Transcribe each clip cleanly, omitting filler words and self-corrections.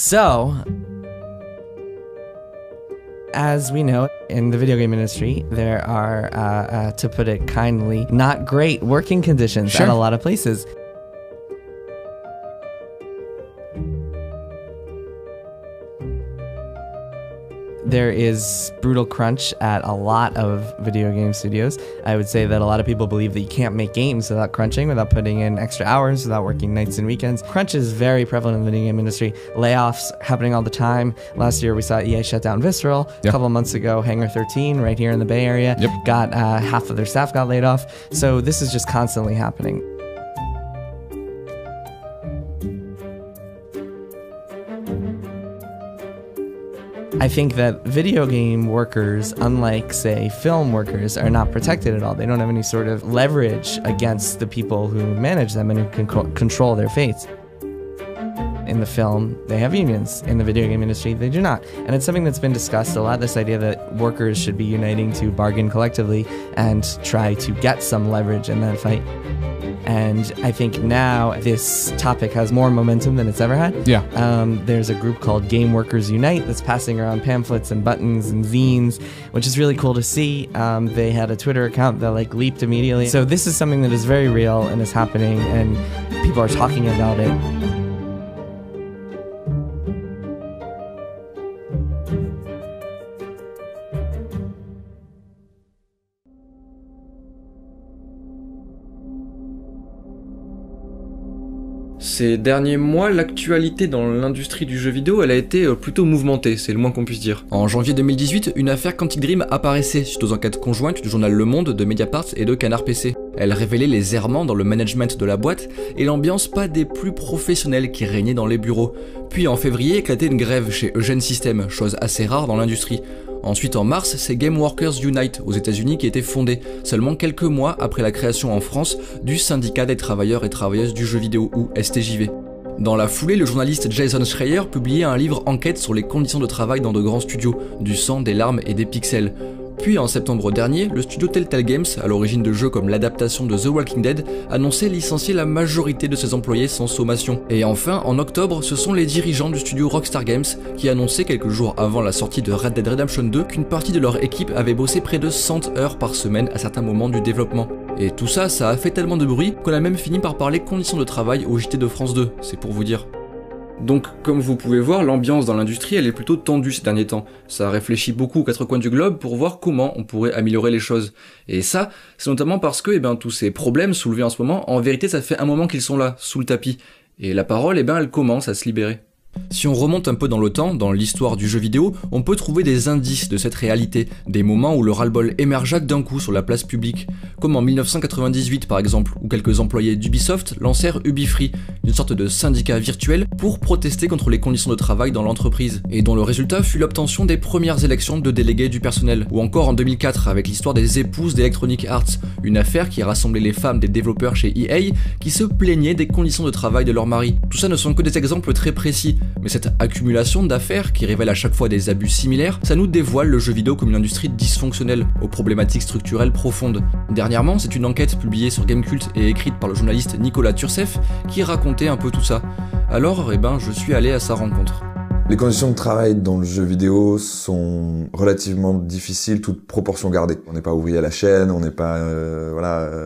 So, as we know, in the video game industry, there are, to put it kindly, not great working conditions at a lot of places. There is brutal crunch at a lot of video game studios. I would say that a lot of people believe that you can't make games without crunching, without putting in extra hours, without working nights and weekends. Crunch is very prevalent in the video game industry. Layoffs happening all the time. Last year we saw EA shut down Visceral. A couple months ago, Hangar 13 right here in the Bay Area got half of their staff got laid off. So this is just constantly happening. I think that video game workers, unlike, say, film workers, are not protected at all. They don't have any sort of leverage against the people who manage them and who can control their fates. In the film, they have unions. In the video game industry, they do not. And it's something that's been discussed a lot, this idea that workers should be uniting to bargain collectively and try to get some leverage in that fight. And I think now this topic has more momentum than it's ever had. There's a group called Game Workers Unite that's passing around pamphlets and buttons and zines, which is really cool to see. They had a Twitter account that leaped immediately. So this is something that is very real and is happening, and people are talking about it. Ces derniers mois, l'actualité dans l'industrie du jeu vidéo, elle a été plutôt mouvementée, c'est le moins qu'on puisse dire. En janvier 2018, une affaire Quantic Dream apparaissait suite aux enquêtes conjointes du journal Le Monde, de Mediapart et de Canard PC. Elle révélait les errements dans le management de la boîte et l'ambiance pas des plus professionnelles qui régnait dans les bureaux. Puis en février, éclatait une grève chez Eugene System, chose assez rare dans l'industrie. Ensuite, en mars, c'est Game Workers Unite aux États-Unis qui était fondé, seulement quelques mois après la création en France du syndicat des travailleurs et travailleuses du jeu vidéo, ou STJV. Dans la foulée, le journaliste Jason Schreier publiait un livre enquête sur les conditions de travail dans de grands studios, du sang, des larmes et des pixels. Puis en septembre dernier, le studio Telltale Games, à l'origine de jeux comme l'adaptation de The Walking Dead, annonçait licencier la majorité de ses employés sans sommation. Et enfin, en octobre, ce sont les dirigeants du studio Rockstar Games qui annonçaient quelques jours avant la sortie de Red Dead Redemption 2 qu'une partie de leur équipe avait bossé près de 100 heures par semaine à certains moments du développement. Et tout ça, ça a fait tellement de bruit qu'on a même fini par parler conditions de travail au JT de France 2, c'est pour vous dire. Donc, comme vous pouvez voir, l'ambiance dans l'industrie, elle est plutôt tendue ces derniers temps. Ça réfléchit beaucoup aux quatre coins du globe pour voir comment on pourrait améliorer les choses. Et ça, c'est notamment parce que, tous ces problèmes soulevés en ce moment, en vérité, ça fait un moment qu'ils sont là, sous le tapis. Et la parole, elle commence à se libérer. Si on remonte un peu dans le temps, dans l'histoire du jeu vidéo, on peut trouver des indices de cette réalité, des moments où le ras-le-bol émergea d'un coup sur la place publique, comme en 1998 par exemple, où quelques employés d'Ubisoft lancèrent UbiFree, une sorte de syndicat virtuel pour protester contre les conditions de travail dans l'entreprise, et dont le résultat fut l'obtention des premières élections de délégués du personnel, ou encore en 2004 avec l'histoire des épouses d'Electronic Arts, une affaire qui rassemblait les femmes des développeurs chez EA qui se plaignaient des conditions de travail de leurs maris. Tout ça ne sont que des exemples très précis, mais cette accumulation d'affaires qui révèle à chaque fois des abus similaires, ça nous dévoile le jeu vidéo comme une industrie dysfonctionnelle, aux problématiques structurelles profondes. Dernièrement, c'est une enquête publiée sur Gamecult et écrite par le journaliste Nicolas Turcef qui racontait un peu tout ça. Alors, je suis allé à sa rencontre. Les conditions de travail dans le jeu vidéo sont relativement difficiles, toute proportion gardée. On n'est pas ouvrier à la chaîne, on n'est pas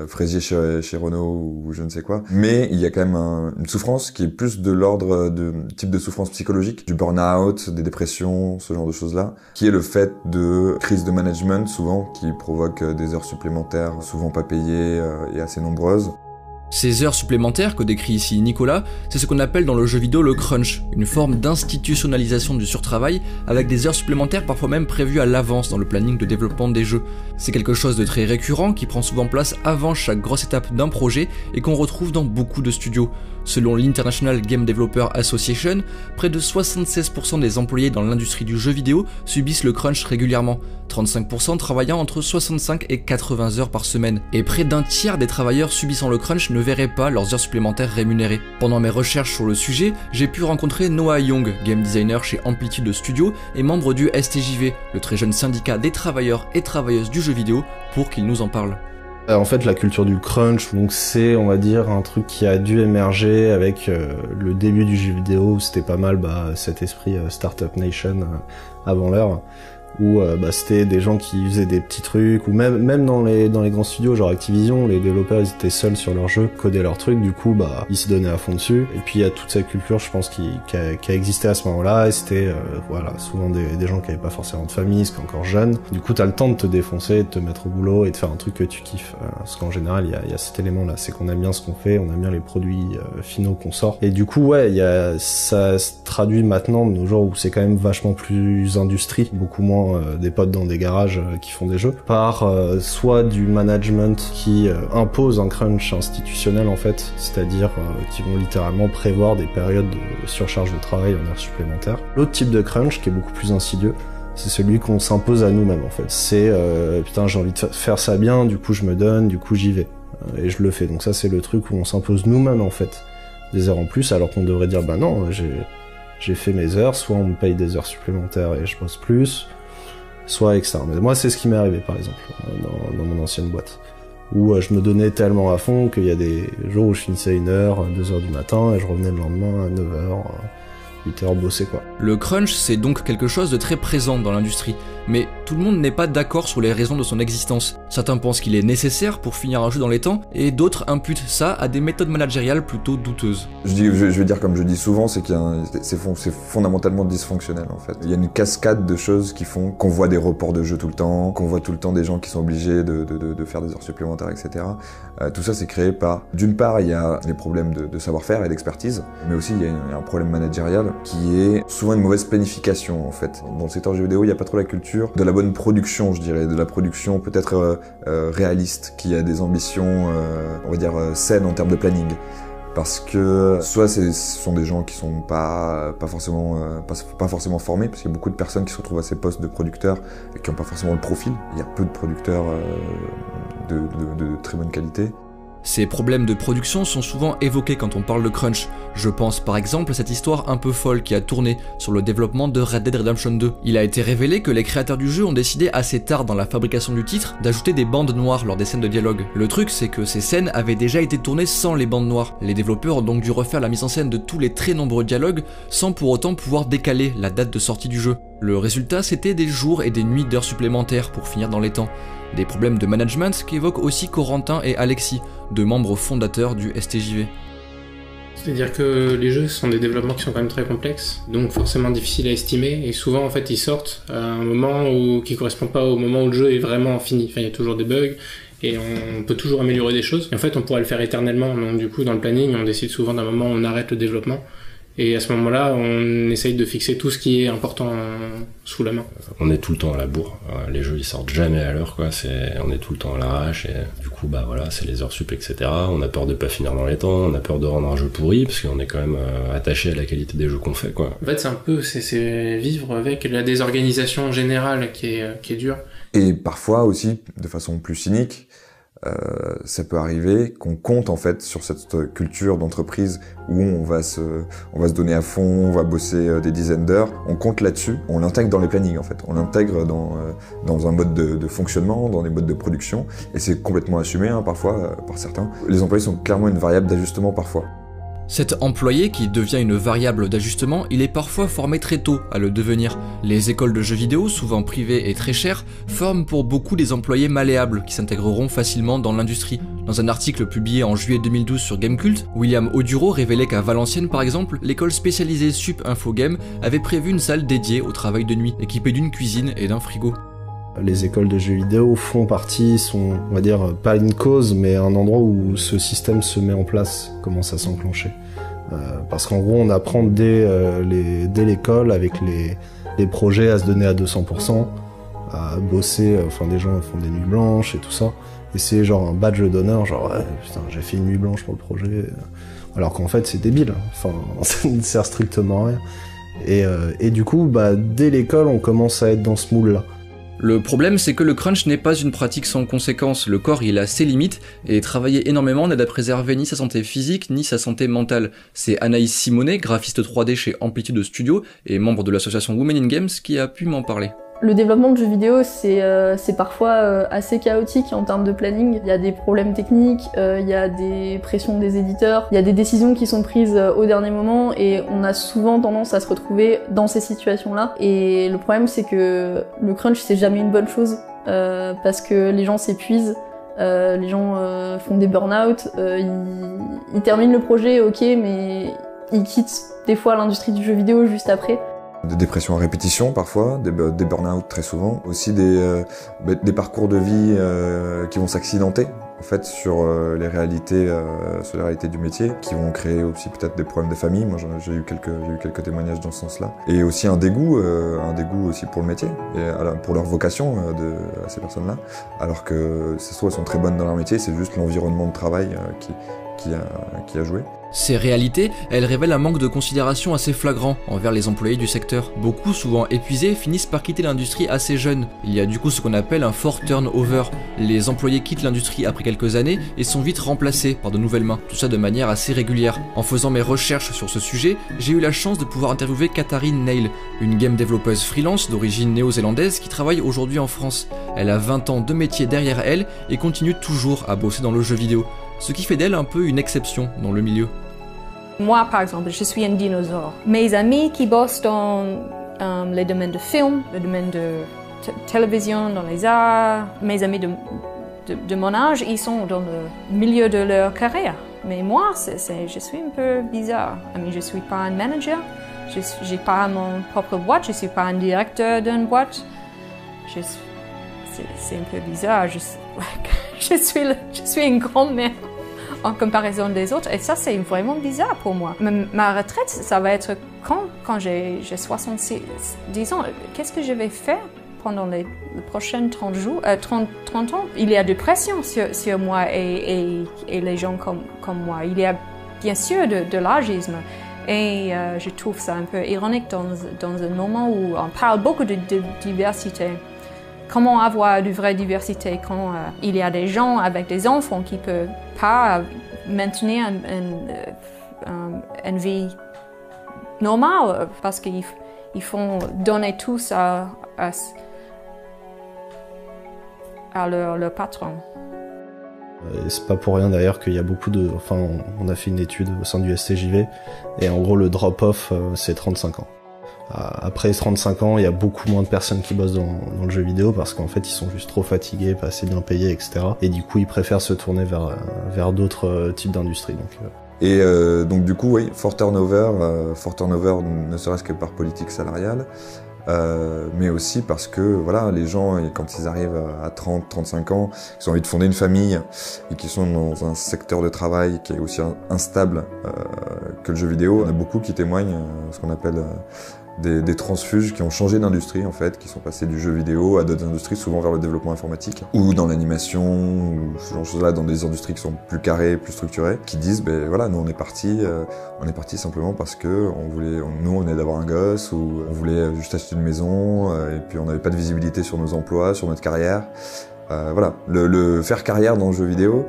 fraisier chez Renault ou je ne sais quoi. Mais il y a quand même une souffrance qui est plus de l'ordre de type de souffrance psychologique, du burn-out, des dépressions, ce genre de choses-là, qui est le fait de crises de management souvent qui provoquent des heures supplémentaires, souvent pas payées et assez nombreuses. Ces heures supplémentaires que décrit ici Nicolas, c'est ce qu'on appelle dans le jeu vidéo le crunch, une forme d'institutionnalisation du surtravail avec des heures supplémentaires parfois même prévues à l'avance dans le planning de développement des jeux. C'est quelque chose de très récurrent qui prend souvent place avant chaque grosse étape d'un projet et qu'on retrouve dans beaucoup de studios. Selon l'International Game Developer Association, près de 76% des employés dans l'industrie du jeu vidéo subissent le crunch régulièrement, 35% travaillant entre 65 et 80 heures par semaine, et près d'un tiers des travailleurs subissant le crunch ne verraient pas leurs heures supplémentaires rémunérées. Pendant mes recherches sur le sujet, j'ai pu rencontrer Noah Young, game designer chez Amplitude Studio et membre du STJV, le très jeune syndicat des travailleurs et travailleuses du jeu vidéo, pour qu'il nous en parle. En fait, la culture du crunch, donc c'est, on va dire, un truc qui a dû émerger avec le début du jeu vidéo, où c'était pas mal cet esprit Startup Nation avant l'heure, où c'était des gens qui faisaient des petits trucs, ou même dans les grands studios, genre Activision, les développeurs ils étaient seuls sur leur jeu, codaient leurs trucs, du coup ils se donnaient à fond dessus. Et puis il y a toute cette culture, je pense, qui a existé à ce moment-là, et c'était souvent des gens qui avaient pas forcément de famille, qui étaient encore jeunes. Du coup t'as le temps de te défoncer, de te mettre au boulot et de faire un truc que tu kiffes. Parce qu'en général il y a cet élément-là, c'est qu'on aime bien ce qu'on fait, on aime bien les produits finaux qu'on sort. Et du coup ça se traduit maintenant de nos jours où c'est quand même vachement plus industrie, beaucoup moins des potes dans des garages qui font des jeux, par soit du management qui impose un crunch institutionnel en fait, c'est-à-dire qui vont littéralement prévoir des périodes de surcharge de travail en heures supplémentaires. L'autre type de crunch qui est beaucoup plus insidieux, c'est celui qu'on s'impose à nous-mêmes en fait. C'est putain j'ai envie de faire ça bien, du coup je me donne, du coup j'y vais. Et je le fais. Donc ça c'est le truc où on s'impose nous-mêmes en fait des heures en plus, alors qu'on devrait dire bah non, j'ai fait mes heures, soit on me paye des heures supplémentaires et je bosse plus, soit externe. Mais moi, c'est ce qui m'est arrivé, par exemple, dans mon ancienne boîte, où je me donnais tellement à fond qu'il y a des jours où je finissais à 1h, 2h du matin, et je revenais le lendemain à 9h, 8h bosser, quoi. Le crunch, c'est donc quelque chose de très présent dans l'industrie, mais tout le monde n'est pas d'accord sur les raisons de son existence. Certains pensent qu'il est nécessaire pour finir un jeu dans les temps, et d'autres imputent ça à des méthodes managériales plutôt douteuses. Je vais dire comme je dis souvent, c'est c'est fondamentalement dysfonctionnel en fait. Il y a une cascade de choses qui font qu'on voit des reports de jeux tout le temps, qu'on voit tout le temps des gens qui sont obligés de faire des heures supplémentaires, etc. Tout ça c'est créé par, d'une part il y a les problèmes de savoir-faire et d'expertise, mais aussi il y a un problème managérial qui est souvent une mauvaise planification en fait. Dans le secteur jeu vidéo, il n'y a pas trop la culture de la bonne production, je dirais, de la production peut-être réaliste, qui a des ambitions, on va dire, saines en termes de planning. Parce que soit ce sont des gens qui sont pas forcément formés, parce qu'il y a beaucoup de personnes qui se retrouvent à ces postes de producteurs et qui n'ont pas forcément le profil. Il y a peu de producteurs de très bonne qualité. Ces problèmes de production sont souvent évoqués quand on parle de crunch. Je pense par exemple à cette histoire un peu folle qui a tourné sur le développement de Red Dead Redemption 2. Il a été révélé que les créateurs du jeu ont décidé assez tard dans la fabrication du titre d'ajouter des bandes noires lors des scènes de dialogue. Le truc c'est que ces scènes avaient déjà été tournées sans les bandes noires. Les développeurs ont donc dû refaire la mise en scène de tous les très nombreux dialogues sans pour autant pouvoir décaler la date de sortie du jeu. Le résultat c'était des jours et des nuits d'heures supplémentaires pour finir dans les temps. Des problèmes de management qu'évoquent aussi Corentin et Alexis, deux membres fondateurs du STJV. C'est-à-dire que les jeux sont des développements qui sont quand même très complexes, donc forcément difficiles à estimer, et souvent en fait ils sortent à un moment qui correspond pas au moment où le jeu est vraiment fini. Enfin il y a toujours des bugs, et on peut toujours améliorer des choses, et en fait on pourrait le faire éternellement, donc du coup dans le planning on décide souvent d'un moment où on arrête le développement, et à ce moment-là on essaye de fixer tout ce qui est important sous la main. On est tout le temps à la bourre, les jeux ils sortent jamais à l'heure quoi, on est tout le temps à l'arrache et du coup bah voilà c'est les heures sup etc. On a peur de pas finir dans les temps, on a peur de rendre un jeu pourri parce qu'on est quand même attaché à la qualité des jeux qu'on fait quoi. En fait c'est un peu c'est vivre avec la désorganisation générale qui est dure. Et parfois aussi de façon plus cynique, ça peut arriver qu'on compte en fait sur cette culture d'entreprise où on va se donner à fond, on va bosser des dizaines d'heures, on compte là-dessus, on l'intègre dans les plannings en fait, on l'intègre dans un mode de fonctionnement, dans des modes de production, et c'est complètement assumé parfois par certains. Les employés sont clairement une variable d'ajustement parfois. Cet employé qui devient une variable d'ajustement, il est parfois formé très tôt à le devenir. Les écoles de jeux vidéo, souvent privées et très chères, forment pour beaucoup des employés malléables qui s'intégreront facilement dans l'industrie. Dans un article publié en juillet 2012 sur Gamecult, William Oduro révélait qu'à Valenciennes par exemple, l'école spécialisée Sup Info Game avait prévu une salle dédiée au travail de nuit, équipée d'une cuisine et d'un frigo. Les écoles de jeux vidéo font partie, sont, on va dire, pas une cause, mais un endroit où ce système se met en place, commence à s'enclencher. Parce qu'en gros, on apprend dès l'école, avec les projets, à se donner à 200%, à bosser, enfin des gens font des nuits blanches et tout ça. Et c'est genre un badge d'honneur, genre ouais, putain, j'ai fait une nuit blanche pour le projet. Alors qu'en fait, c'est débile, enfin, ça ne sert strictement à rien. Et du coup, bah, dès l'école, on commence à être dans ce moule-là. Le problème, c'est que le crunch n'est pas une pratique sans conséquences. Le corps, il a ses limites, et travailler énormément n'aide à préserver ni sa santé physique, ni sa santé mentale. C'est Anaïs Simonet, graphiste 3D chez Amplitude Studio, et membre de l'association Women in Games, qui a pu m'en parler. Le développement de jeux vidéo, c'est parfois assez chaotique en termes de planning. Il y a des problèmes techniques, il y a des pressions des éditeurs, il y a des décisions qui sont prises au dernier moment et on a souvent tendance à se retrouver dans ces situations-là. Et le problème, c'est que le crunch, c'est jamais une bonne chose parce que les gens s'épuisent. Les gens font des burn-out, ils terminent le projet, ok, mais ils quittent des fois l'industrie du jeu vidéo juste après. Des dépressions à répétition parfois, des burn-out très souvent, aussi des parcours de vie qui vont s'accidenter en fait sur les réalités du métier, qui vont créer aussi peut-être des problèmes de famille. Moi j'ai eu quelques témoignages dans ce sens-là, et aussi un dégoût aussi pour le métier et pour leur vocation à ces personnes-là, alors que ça se trouve elles sont très bonnes dans leur métier, c'est juste l'environnement de travail qui a joué. Ces réalités, elles révèlent un manque de considération assez flagrant envers les employés du secteur. Beaucoup, souvent épuisés, finissent par quitter l'industrie assez jeunes. Il y a du coup ce qu'on appelle un fort turnover. Les employés quittent l'industrie après quelques années et sont vite remplacés par de nouvelles mains. Tout ça de manière assez régulière. En faisant mes recherches sur ce sujet, j'ai eu la chance de pouvoir interviewer Katharine Neil, une game développeuse freelance d'origine néo-zélandaise qui travaille aujourd'hui en France. Elle a 20 ans de métier derrière elle et continue toujours à bosser dans le jeu vidéo. Ce qui fait d'elle un peu une exception dans le milieu. Moi, par exemple, je suis un dinosaure. Mes amis qui bossent dans les domaines de film, le domaine de télévision, dans les arts, mes amis de mon âge, ils sont dans le milieu de leur carrière. Mais moi, je suis un peu bizarre. Je ne suis pas un manager, je n'ai pas mon propre boîte, je ne suis pas un directeur d'une boîte. C'est un peu bizarre. Je suis une grand-mère en comparaison des autres, et ça c'est vraiment bizarre pour moi. Ma retraite, ça va être quand j'ai 70 ans. Qu'est-ce que je vais faire pendant les prochains 30 ans? Il y a de pression sur moi et les gens comme moi. Il y a bien sûr de l'agisme. Et je trouve ça un peu ironique dans un moment où on parle beaucoup de diversité. Comment avoir une vraie diversité quand il y a des gens avec des enfants qui ne peuvent pas maintenir une vie normale parce qu'ils font donner tous à leur patron. C'est pas pour rien d'ailleurs qu'il y a beaucoup de... Enfin, on a fait une étude au sein du STJV et en gros le drop-off c'est 35 ans. Après 35 ans, il y a beaucoup moins de personnes qui bossent dans le jeu vidéo parce qu'en fait ils sont juste trop fatigués, pas assez bien payés, etc. Et du coup ils préfèrent se tourner vers d'autres types d'industries. Donc du coup oui, fort turnover ne serait-ce que par politique salariale, mais aussi parce que voilà, les gens quand ils arrivent à 30-35 ans, ils ont envie de fonder une famille et qui sont dans un secteur de travail qui est aussi instable que le jeu vidéo. On a beaucoup qui témoignent ce qu'on appelle des transfuges qui ont changé d'industrie en fait, qui sont passés du jeu vidéo à d'autres industries, souvent vers le développement informatique ou dans l'animation ou ce genre de choses là, dans des industries qui sont plus carrées, plus structurées, qui disent ben voilà, nous on est parti simplement parce que nous on venait d'avoir un gosse ou on voulait juste acheter une maison et puis on n'avait pas de visibilité sur nos emplois, sur notre carrière. Voilà, le faire carrière dans le jeu vidéo,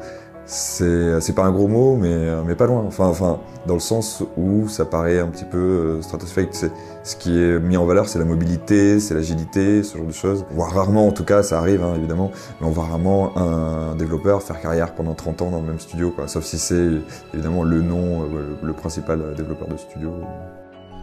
c'est pas un gros mot, mais pas loin. Enfin, dans le sens où ça paraît un petit peu stratosphérique. Ce qui est mis en valeur, c'est la mobilité, c'est l'agilité, ce genre de choses. On voit rarement, en tout cas, ça arrive hein, évidemment, mais on voit rarement un développeur faire carrière pendant 30 ans dans le même studio, quoi. Sauf si c'est évidemment le principal développeur de studio.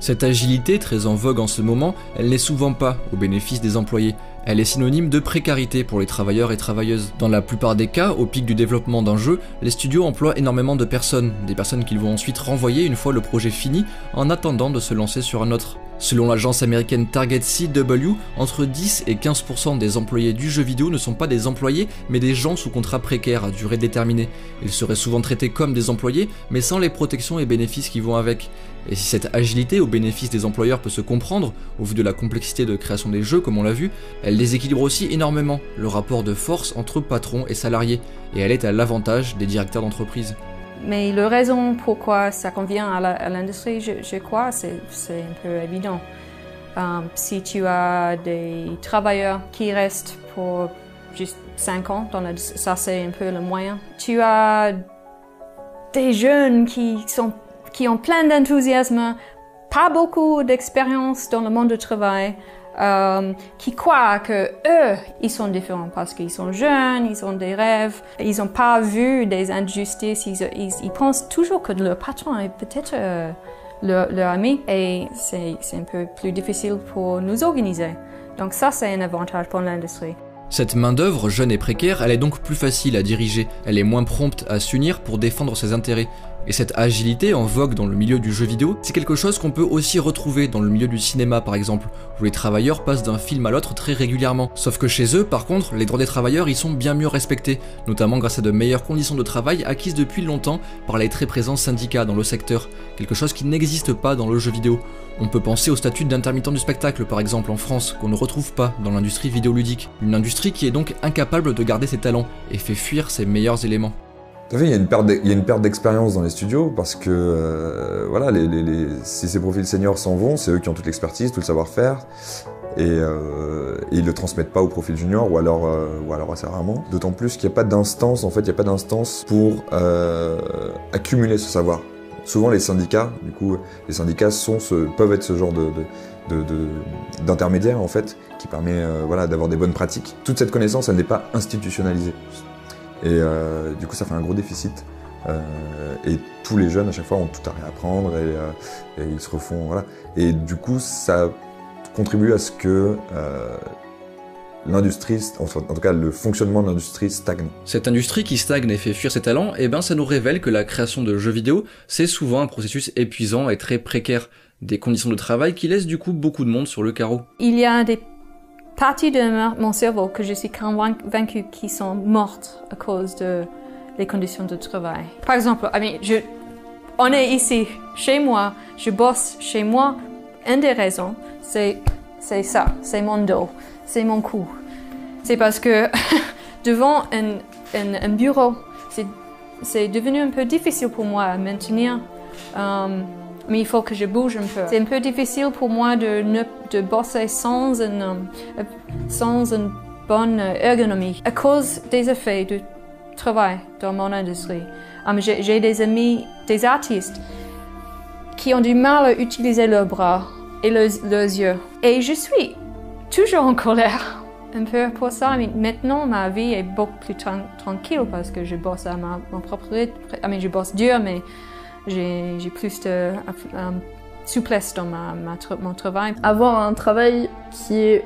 Cette agilité, très en vogue en ce moment, elle n'est souvent pas au bénéfice des employés. Elle est synonyme de précarité pour les travailleurs et travailleuses. Dans la plupart des cas, au pic du développement d'un jeu, les studios emploient énormément de personnes, des personnes qu'ils vont ensuite renvoyer une fois le projet fini, en attendant de se lancer sur un autre. Selon l'agence américaine Target CW, entre 10 et 15% des employés du jeu vidéo ne sont pas des employés, mais des gens sous contrat précaire à durée déterminée. Ils seraient souvent traités comme des employés, mais sans les protections et bénéfices qui vont avec. Et si cette agilité au bénéfice des employeurs peut se comprendre, au vu de la complexité de création des jeux comme on l'a vu, elle déséquilibre aussi énormément le rapport de force entre patrons et salariés, et elle est à l'avantage des directeurs d'entreprise. Mais la raison pourquoi ça convient à l'industrie, je crois, c'est un peu évident. Si tu as des travailleurs qui restent pour juste 5 ans, ça c'est un peu le moyen. Tu as des jeunes qui ont plein d'enthousiasme, pas beaucoup d'expérience dans le monde du travail, qui croient que eux, ils sont différents parce qu'ils sont jeunes, ils ont des rêves, ils n'ont pas vu des injustices, ils pensent toujours que leur patron est peut-être leur ami et c'est un peu plus difficile pour nous organiser. Donc ça, c'est un avantage pour l'industrie. Cette main-d'œuvre jeune et précaire, elle est donc plus facile à diriger, elle est moins prompte à s'unir pour défendre ses intérêts. Et cette agilité en vogue dans le milieu du jeu vidéo, c'est quelque chose qu'on peut aussi retrouver dans le milieu du cinéma par exemple, où les travailleurs passent d'un film à l'autre très régulièrement. Sauf que chez eux, par contre, les droits des travailleurs y sont bien mieux respectés, notamment grâce à de meilleures conditions de travail acquises depuis longtemps par les très présents syndicats dans le secteur, quelque chose qui n'existe pas dans le jeu vidéo. On peut penser au statut d'intermittent du spectacle par exemple en France, qu'on ne retrouve pas dans l'industrie vidéoludique. Une industrie qui est donc incapable de garder ses talents et fait fuir ses meilleurs éléments. Tout à fait, il y a une perte d'expérience dans les studios parce que voilà, si ces profils seniors s'en vont, c'est eux qui ont toute l'expertise, tout le savoir-faire et ils le transmettent pas au profil junior ou alors assez rarement. D'autant plus qu'il n'y a pas d'instance, en fait, il n'y a pas d'instance pour accumuler ce savoir. Souvent les syndicats, du coup, les syndicats peuvent être ce genre d'intermédiaire en fait, qui permet voilà, d'avoir des bonnes pratiques. Toute cette connaissance, elle n'est pas institutionnalisée. Et du coup, ça fait un gros déficit. Et tous les jeunes, à chaque fois, ont tout à réapprendre et ils se refont, voilà. Et du coup, ça contribue à ce que l'industrie, en tout cas le fonctionnement de l'industrie stagne. Cette industrie qui stagne et fait fuir ses talents, eh ben ça nous révèle que la création de jeux vidéo, c'est souvent un processus épuisant et très précaire. Des conditions de travail qui laissent du coup beaucoup de monde sur le carreau. Il y a des parties de mon cerveau que je suis convaincue qui sont mortes à cause des conditions de travail. Par exemple, on est ici, chez moi, je bosse chez moi. Une des raisons, c'est ça, c'est mon dos, c'est mon cou. C'est parce que devant un bureau, c'est devenu un peu difficile pour moi à maintenir. Mais il faut que je bouge un peu. C'est un peu difficile pour moi de bosser sans une bonne ergonomie à cause des effets du travail dans mon industrie. J'ai des amis, des artistes, qui ont du mal à utiliser leurs bras et leurs yeux. Et je suis toujours en colère un peu pour ça. Maintenant, ma vie est beaucoup plus tranquille parce que je bosse à mon propre rythme. Je bosse dur, mais j'ai plus de souplesse dans mon travail. Avoir un travail qui est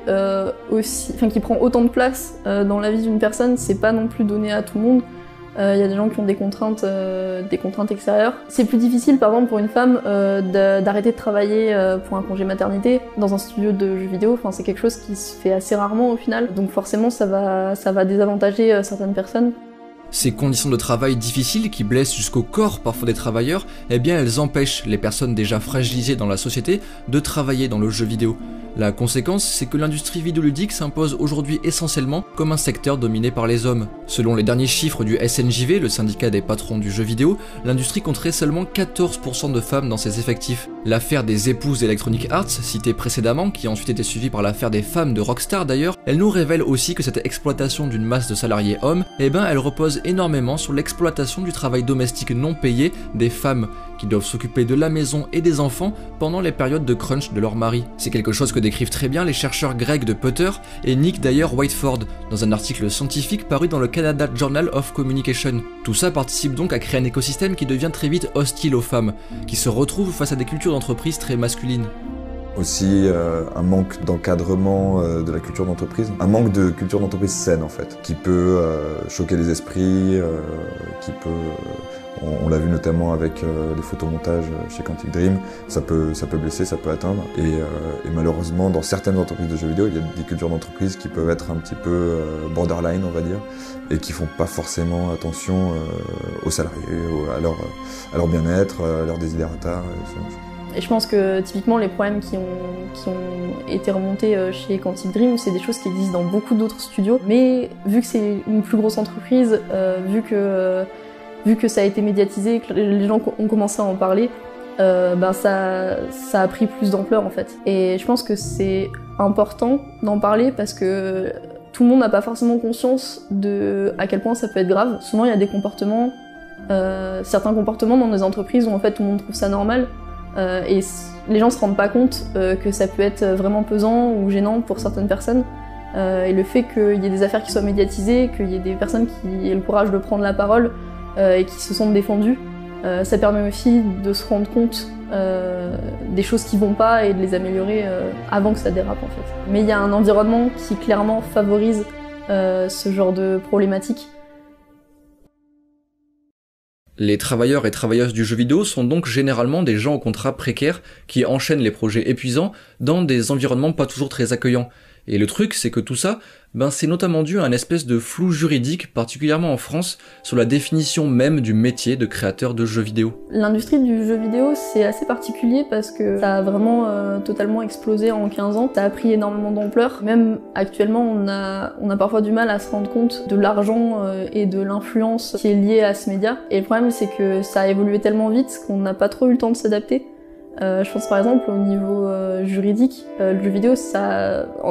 qui prend autant de place dans la vie d'une personne, c'est pas non plus donné à tout le monde. Il y a des gens qui ont des contraintes extérieures. C'est plus difficile, par exemple, pour une femme d'arrêter de travailler pour un congé maternité dans un studio de jeux vidéo. Enfin, c'est quelque chose qui se fait assez rarement au final. Donc forcément, ça va désavantager certaines personnes. Ces conditions de travail difficiles qui blessent jusqu'au corps parfois des travailleurs, eh bien elles empêchent les personnes déjà fragilisées dans la société de travailler dans le jeu vidéo. La conséquence, c'est que l'industrie vidéoludique s'impose aujourd'hui essentiellement comme un secteur dominé par les hommes. Selon les derniers chiffres du SNJV, le syndicat des patrons du jeu vidéo, l'industrie compterait seulement 14% de femmes dans ses effectifs. L'affaire des épouses d'Electronic Arts, citée précédemment, qui a ensuite été suivie par l'affaire des femmes de Rockstar d'ailleurs, elle nous révèle aussi que cette exploitation d'une masse de salariés hommes, eh ben elle repose énormément sur l'exploitation du travail domestique non payé des femmes, qui doivent s'occuper de la maison et des enfants pendant les périodes de crunch de leur mari. C'est quelque chose que décrivent très bien les chercheurs grecs de Putter et Nick Dyer Whiteford dans un article scientifique paru dans le Canada Journal of Communication. Tout ça participe donc à créer un écosystème qui devient très vite hostile aux femmes, qui se retrouvent face à des cultures d'entreprise très masculines. Aussi un manque d'encadrement de la culture d'entreprise, un manque de culture d'entreprise saine en fait, qui peut choquer les esprits, qui peut... On l'a vu notamment avec les photomontages chez Quantic Dream, ça peut blesser, ça peut atteindre. Et malheureusement, dans certaines entreprises de jeux vidéo, il y a des cultures d'entreprise qui peuvent être un petit peu borderline, on va dire, et qui font pas forcément attention aux salariés, à leur bien-être, à leur desiderata, et ce genre de choses. Et je pense que typiquement les problèmes qui ont été remontés chez Quantic Dream, c'est des choses qui existent dans beaucoup d'autres studios. Mais vu que c'est une plus grosse entreprise, vu que ça a été médiatisé, que les gens ont commencé à en parler, ça a pris plus d'ampleur en fait. Et je pense que c'est important d'en parler parce que tout le monde n'a pas forcément conscience de à quel point ça peut être grave. Souvent il y a des comportements, certains comportements dans des entreprises où en fait tout le monde trouve ça normal. Et les gens se rendent pas compte que ça peut être vraiment pesant ou gênant pour certaines personnes. Et le fait qu'il y ait des affaires qui soient médiatisées, qu'il y ait des personnes qui aient le courage de prendre la parole et qui se sentent défendues, ça permet aussi de se rendre compte des choses qui vont pas et de les améliorer avant que ça dérape en fait. Mais il y a un environnement qui clairement favorise ce genre de problématiques. Les travailleurs et travailleuses du jeu vidéo sont donc généralement des gens au contrat précaire qui enchaînent les projets épuisants dans des environnements pas toujours très accueillants. Et le truc, c'est que tout ça, c'est notamment dû à un espèce de flou juridique, particulièrement en France, sur la définition même du métier de créateur de jeux vidéo. L'industrie du jeu vidéo, c'est assez particulier parce que ça a vraiment totalement explosé en 15 ans. Ça a pris énormément d'ampleur. Même actuellement, on a parfois du mal à se rendre compte de l'argent et de l'influence qui est liée à ce média. Et le problème, c'est que ça a évolué tellement vite qu'on n'a pas trop eu le temps de s'adapter. Je pense par exemple au niveau juridique, le jeu vidéo,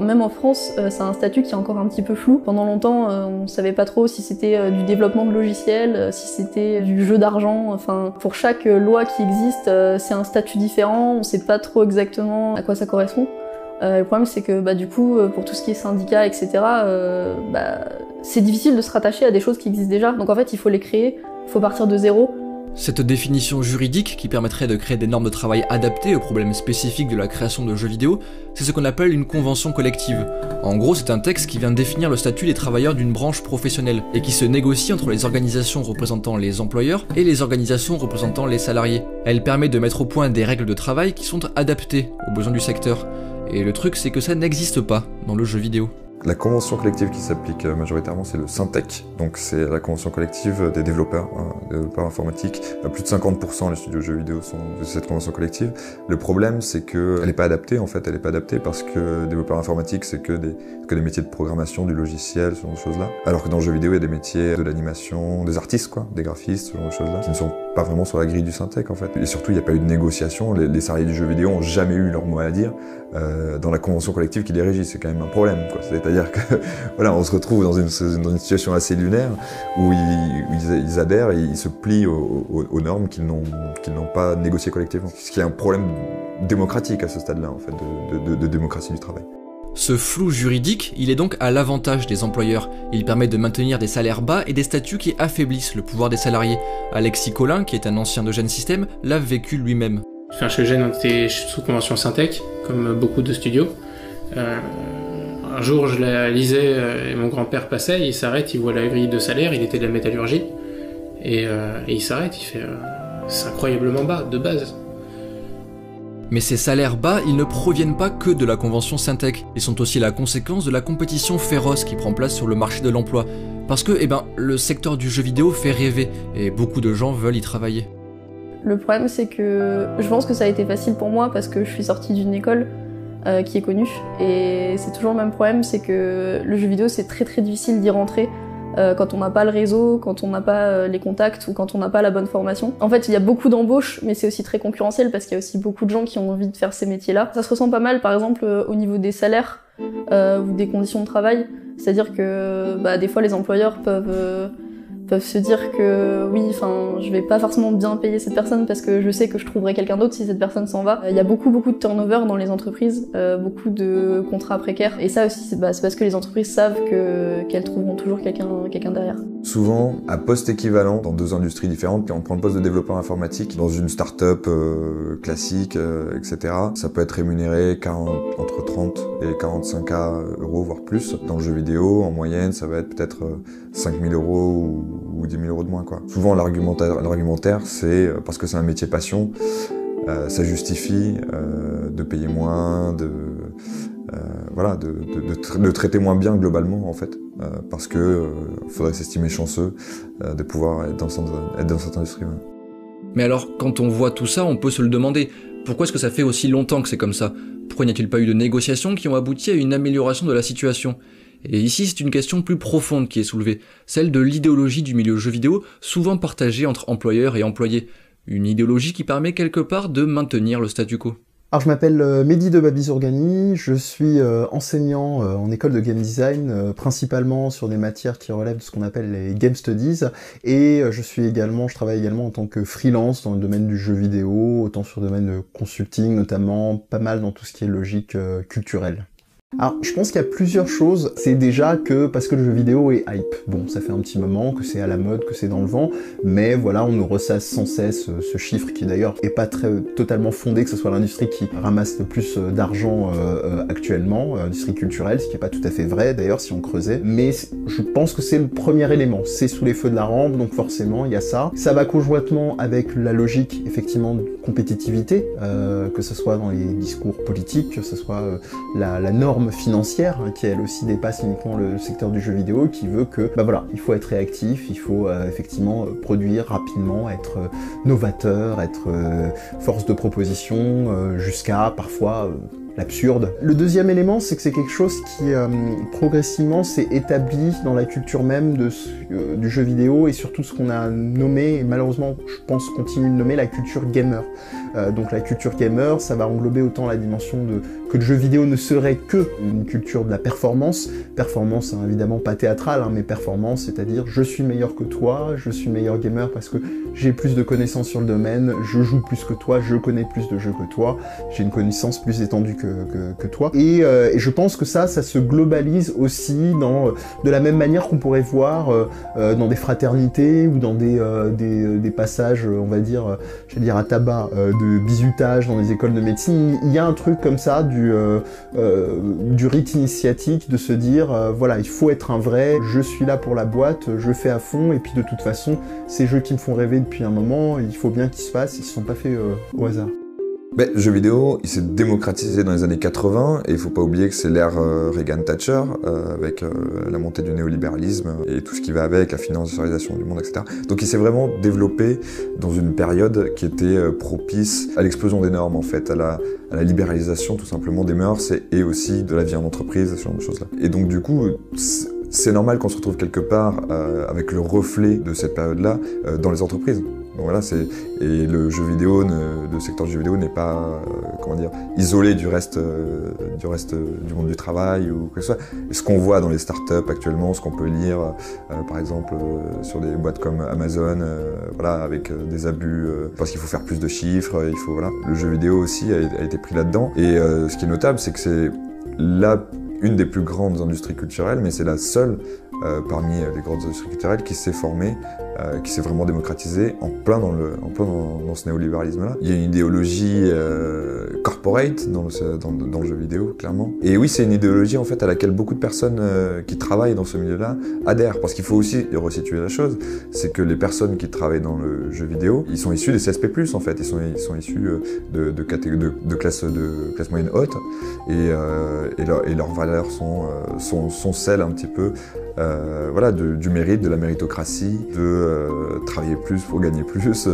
même en France, ça a un statut qui est encore un petit peu flou. Pendant longtemps, on savait pas trop si c'était du développement de logiciels, si c'était du jeu d'argent. Enfin, pour chaque loi qui existe, c'est un statut différent. On sait pas trop exactement à quoi ça correspond. Le problème, c'est que du coup, pour tout ce qui est syndicat, etc., c'est difficile de se rattacher à des choses qui existent déjà. Donc en fait, il faut les créer, il faut partir de zéro. Cette définition juridique qui permettrait de créer des normes de travail adaptées aux problèmes spécifiques de la création de jeux vidéo, c'est ce qu'on appelle une convention collective. En gros, c'est un texte qui vient définir le statut des travailleurs d'une branche professionnelle et qui se négocie entre les organisations représentant les employeurs et les organisations représentant les salariés. Elle permet de mettre au point des règles de travail qui sont adaptées aux besoins du secteur. Et le truc, c'est que ça n'existe pas dans le jeu vidéo. La convention collective qui s'applique majoritairement, c'est le Syntec. Donc c'est la convention collective des développeurs, des développeurs informatiques. Plus de 50% des studios de jeux vidéo sont de cette convention collective. Le problème, c'est qu'elle n'est pas adaptée, en fait. Elle n'est pas adaptée parce que développeur informatique, c'est que des métiers de programmation, du logiciel, ce genre de choses-là. Alors que dans le jeu vidéo, il y a des métiers de l'animation, des artistes, quoi, des graphistes, ce genre de choses-là, qui ne sont pas vraiment sur la grille du Syntec, en fait. Et surtout, il n'y a pas eu de négociation. Les salariés du jeu vidéo ont jamais eu leur mot à dire dans la convention collective qui les régit. C'est quand même un problème, quoi. C'est-à-dire que voilà, on se retrouve dans une situation assez lunaire où ils adhèrent et ils se plient aux normes qu'ils n'ont pas négociées collectivement. Ce qui est un problème démocratique à ce stade-là, en fait, de démocratie du travail. Ce flou juridique, il est donc à l'avantage des employeurs. Il permet de maintenir des salaires bas et des statuts qui affaiblissent le pouvoir des salariés. Alexis Collin, qui est un ancien de Gen System, l'a vécu lui-même. Chez Gen, on était sous convention Syntec, comme beaucoup de studios. Un jour, je la lisais et mon grand-père passait, il s'arrête, il voit la grille de salaire, il était de la métallurgie, et il s'arrête, il fait c'est incroyablement bas, de base. Mais ces salaires bas, ils ne proviennent pas que de la convention Syntec, ils sont aussi la conséquence de la compétition féroce qui prend place sur le marché de l'emploi. Parce que, le secteur du jeu vidéo fait rêver, et beaucoup de gens veulent y travailler. Le problème, c'est que je pense que ça a été facile pour moi parce que je suis sortie d'une école qui est connue, et c'est toujours le même problème, c'est que le jeu vidéo, c'est très très difficile d'y rentrer quand on n'a pas le réseau, quand on n'a pas les contacts ou quand on n'a pas la bonne formation. En fait, il y a beaucoup d'embauches, mais c'est aussi très concurrentiel parce qu'il y a aussi beaucoup de gens qui ont envie de faire ces métiers-là. Ça se ressent pas mal, par exemple, au niveau des salaires ou des conditions de travail. C'est-à-dire que des fois, les employeurs peuvent se dire que oui, je vais pas forcément bien payer cette personne parce que je sais que je trouverai quelqu'un d'autre si cette personne s'en va. Il y a beaucoup de turnover dans les entreprises, beaucoup de contrats précaires, et ça aussi c'est parce que les entreprises savent qu'elles trouveront toujours quelqu'un derrière. Souvent, à poste équivalent dans deux industries différentes, on prend le poste de développeur informatique dans une start-up classique, etc. Ça peut être rémunéré entre 30 et 45 €, voire plus. Dans le jeu vidéo, en moyenne, ça va être peut-être 5 000 € ou 10 000 € de moins, quoi. Souvent, l'argumentaire, c'est parce que c'est un métier passion, ça justifie de payer moins, de traiter moins bien globalement, en fait, parce que faudrait s'estimer chanceux de pouvoir être dans cette industrie. Ouais. Mais alors, quand on voit tout ça, on peut se le demander. Pourquoi est-ce que ça fait aussi longtemps que c'est comme ça? Pourquoi n'y a-t-il pas eu de négociations qui ont abouti à une amélioration de la situation? Et ici, c'est une question plus profonde qui est soulevée, celle de l'idéologie du milieu jeu vidéo, souvent partagée entre employeurs et employés. Une idéologie qui permet quelque part de maintenir le statu quo. Alors je m'appelle Mehdi de Babizourgani, je suis enseignant en école de game design, principalement sur des matières qui relèvent de ce qu'on appelle les game studies, et je travaille également en tant que freelance dans le domaine du jeu vidéo, autant sur le domaine de consulting notamment, pas mal dans tout ce qui est logique culturelle. Alors, je pense qu'il y a plusieurs choses. C'est déjà que, parce que le jeu vidéo est hype. Bon, ça fait un petit moment que c'est à la mode, que c'est dans le vent, mais voilà, on nous ressasse sans cesse ce chiffre qui d'ailleurs est pas totalement fondé, que ce soit l'industrie qui ramasse le plus d'argent actuellement, l'industrie culturelle, ce qui est pas tout à fait vrai d'ailleurs si on creusait. Mais je pense que c'est le premier élément. C'est sous les feux de la rampe, donc forcément, il y a ça. Ça va conjointement avec la logique, effectivement, de compétitivité, que ce soit dans les discours politiques, que ce soit la norme financière qui elle aussi dépasse uniquement le secteur du jeu vidéo, qui veut que bah voilà, il faut être réactif, il faut effectivement produire rapidement, être novateur, être force de proposition, jusqu'à parfois l'absurde. Le deuxième élément, c'est que c'est quelque chose qui progressivement s'est établi dans la culture même du jeu vidéo, et surtout ce qu'on a nommé, et malheureusement je pense continue de nommer, la culture gamer. Donc la culture gamer, ça va englober autant la dimension que le jeu vidéo ne serait que une culture de la performance. Performance, hein, évidemment pas théâtrale, hein, mais performance, c'est-à-dire je suis meilleur que toi, je suis meilleur gamer parce que j'ai plus de connaissances sur le domaine, je joue plus que toi, je connais plus de jeux que toi, j'ai une connaissance plus étendue que toi. Et je pense que ça se globalise aussi de la même manière qu'on pourrait voir dans des fraternités ou dans des passages, on va dire, à tabac, de bizutage dans les écoles de médecine. Il y a un truc comme ça du rite initiatique, de se dire voilà, il faut être un vrai, je suis là pour la boîte, je fais à fond, et puis de toute façon ces jeux qui me font rêver depuis un moment, il faut bien qu'ils se fassent, ils ne sont pas faits au hasard. Mais le jeu vidéo, il s'est démocratisé dans les années 80, et il faut pas oublier que c'est l'ère Reagan-Thatcher, avec la montée du néolibéralisme et tout ce qui va avec, la financiarisation du monde, etc. Donc il s'est vraiment développé dans une période qui était propice à l'explosion des normes, en fait, à la libéralisation tout simplement des mœurs et aussi de la vie en entreprise, ce genre de choses-là. Et donc du coup, c'est normal qu'on se retrouve quelque part avec le reflet de cette période-là dans les entreprises. Donc voilà, et le jeu vidéo, le secteur du jeu vidéo n'est pas, isolé du reste du monde du travail ou quoi que ce soit. Et ce qu'on voit dans les startups actuellement, ce qu'on peut lire, par exemple, sur des boîtes comme Amazon, avec des abus, parce qu'il faut faire plus de chiffres, Le jeu vidéo aussi a été pris là-dedans. Et ce qui est notable, c'est que c'est une des plus grandes industries culturelles, mais c'est la seule parmi les grandes industries culturelles qui s'est formée, qui s'est vraiment démocratisée en plein dans ce néolibéralisme-là. Il y a une idéologie corporate dans le jeu vidéo, clairement. Et oui, c'est une idéologie en fait à laquelle beaucoup de personnes qui travaillent dans ce milieu-là adhèrent, parce qu'il faut aussi resituer la chose, c'est que les personnes qui travaillent dans le jeu vidéo, ils sont issus des CSP+, en fait, ils sont issus de classe moyenne haute, et leurs valeurs sont celles un petit peu du mérite, de la méritocratie, de travailler plus pour gagner plus,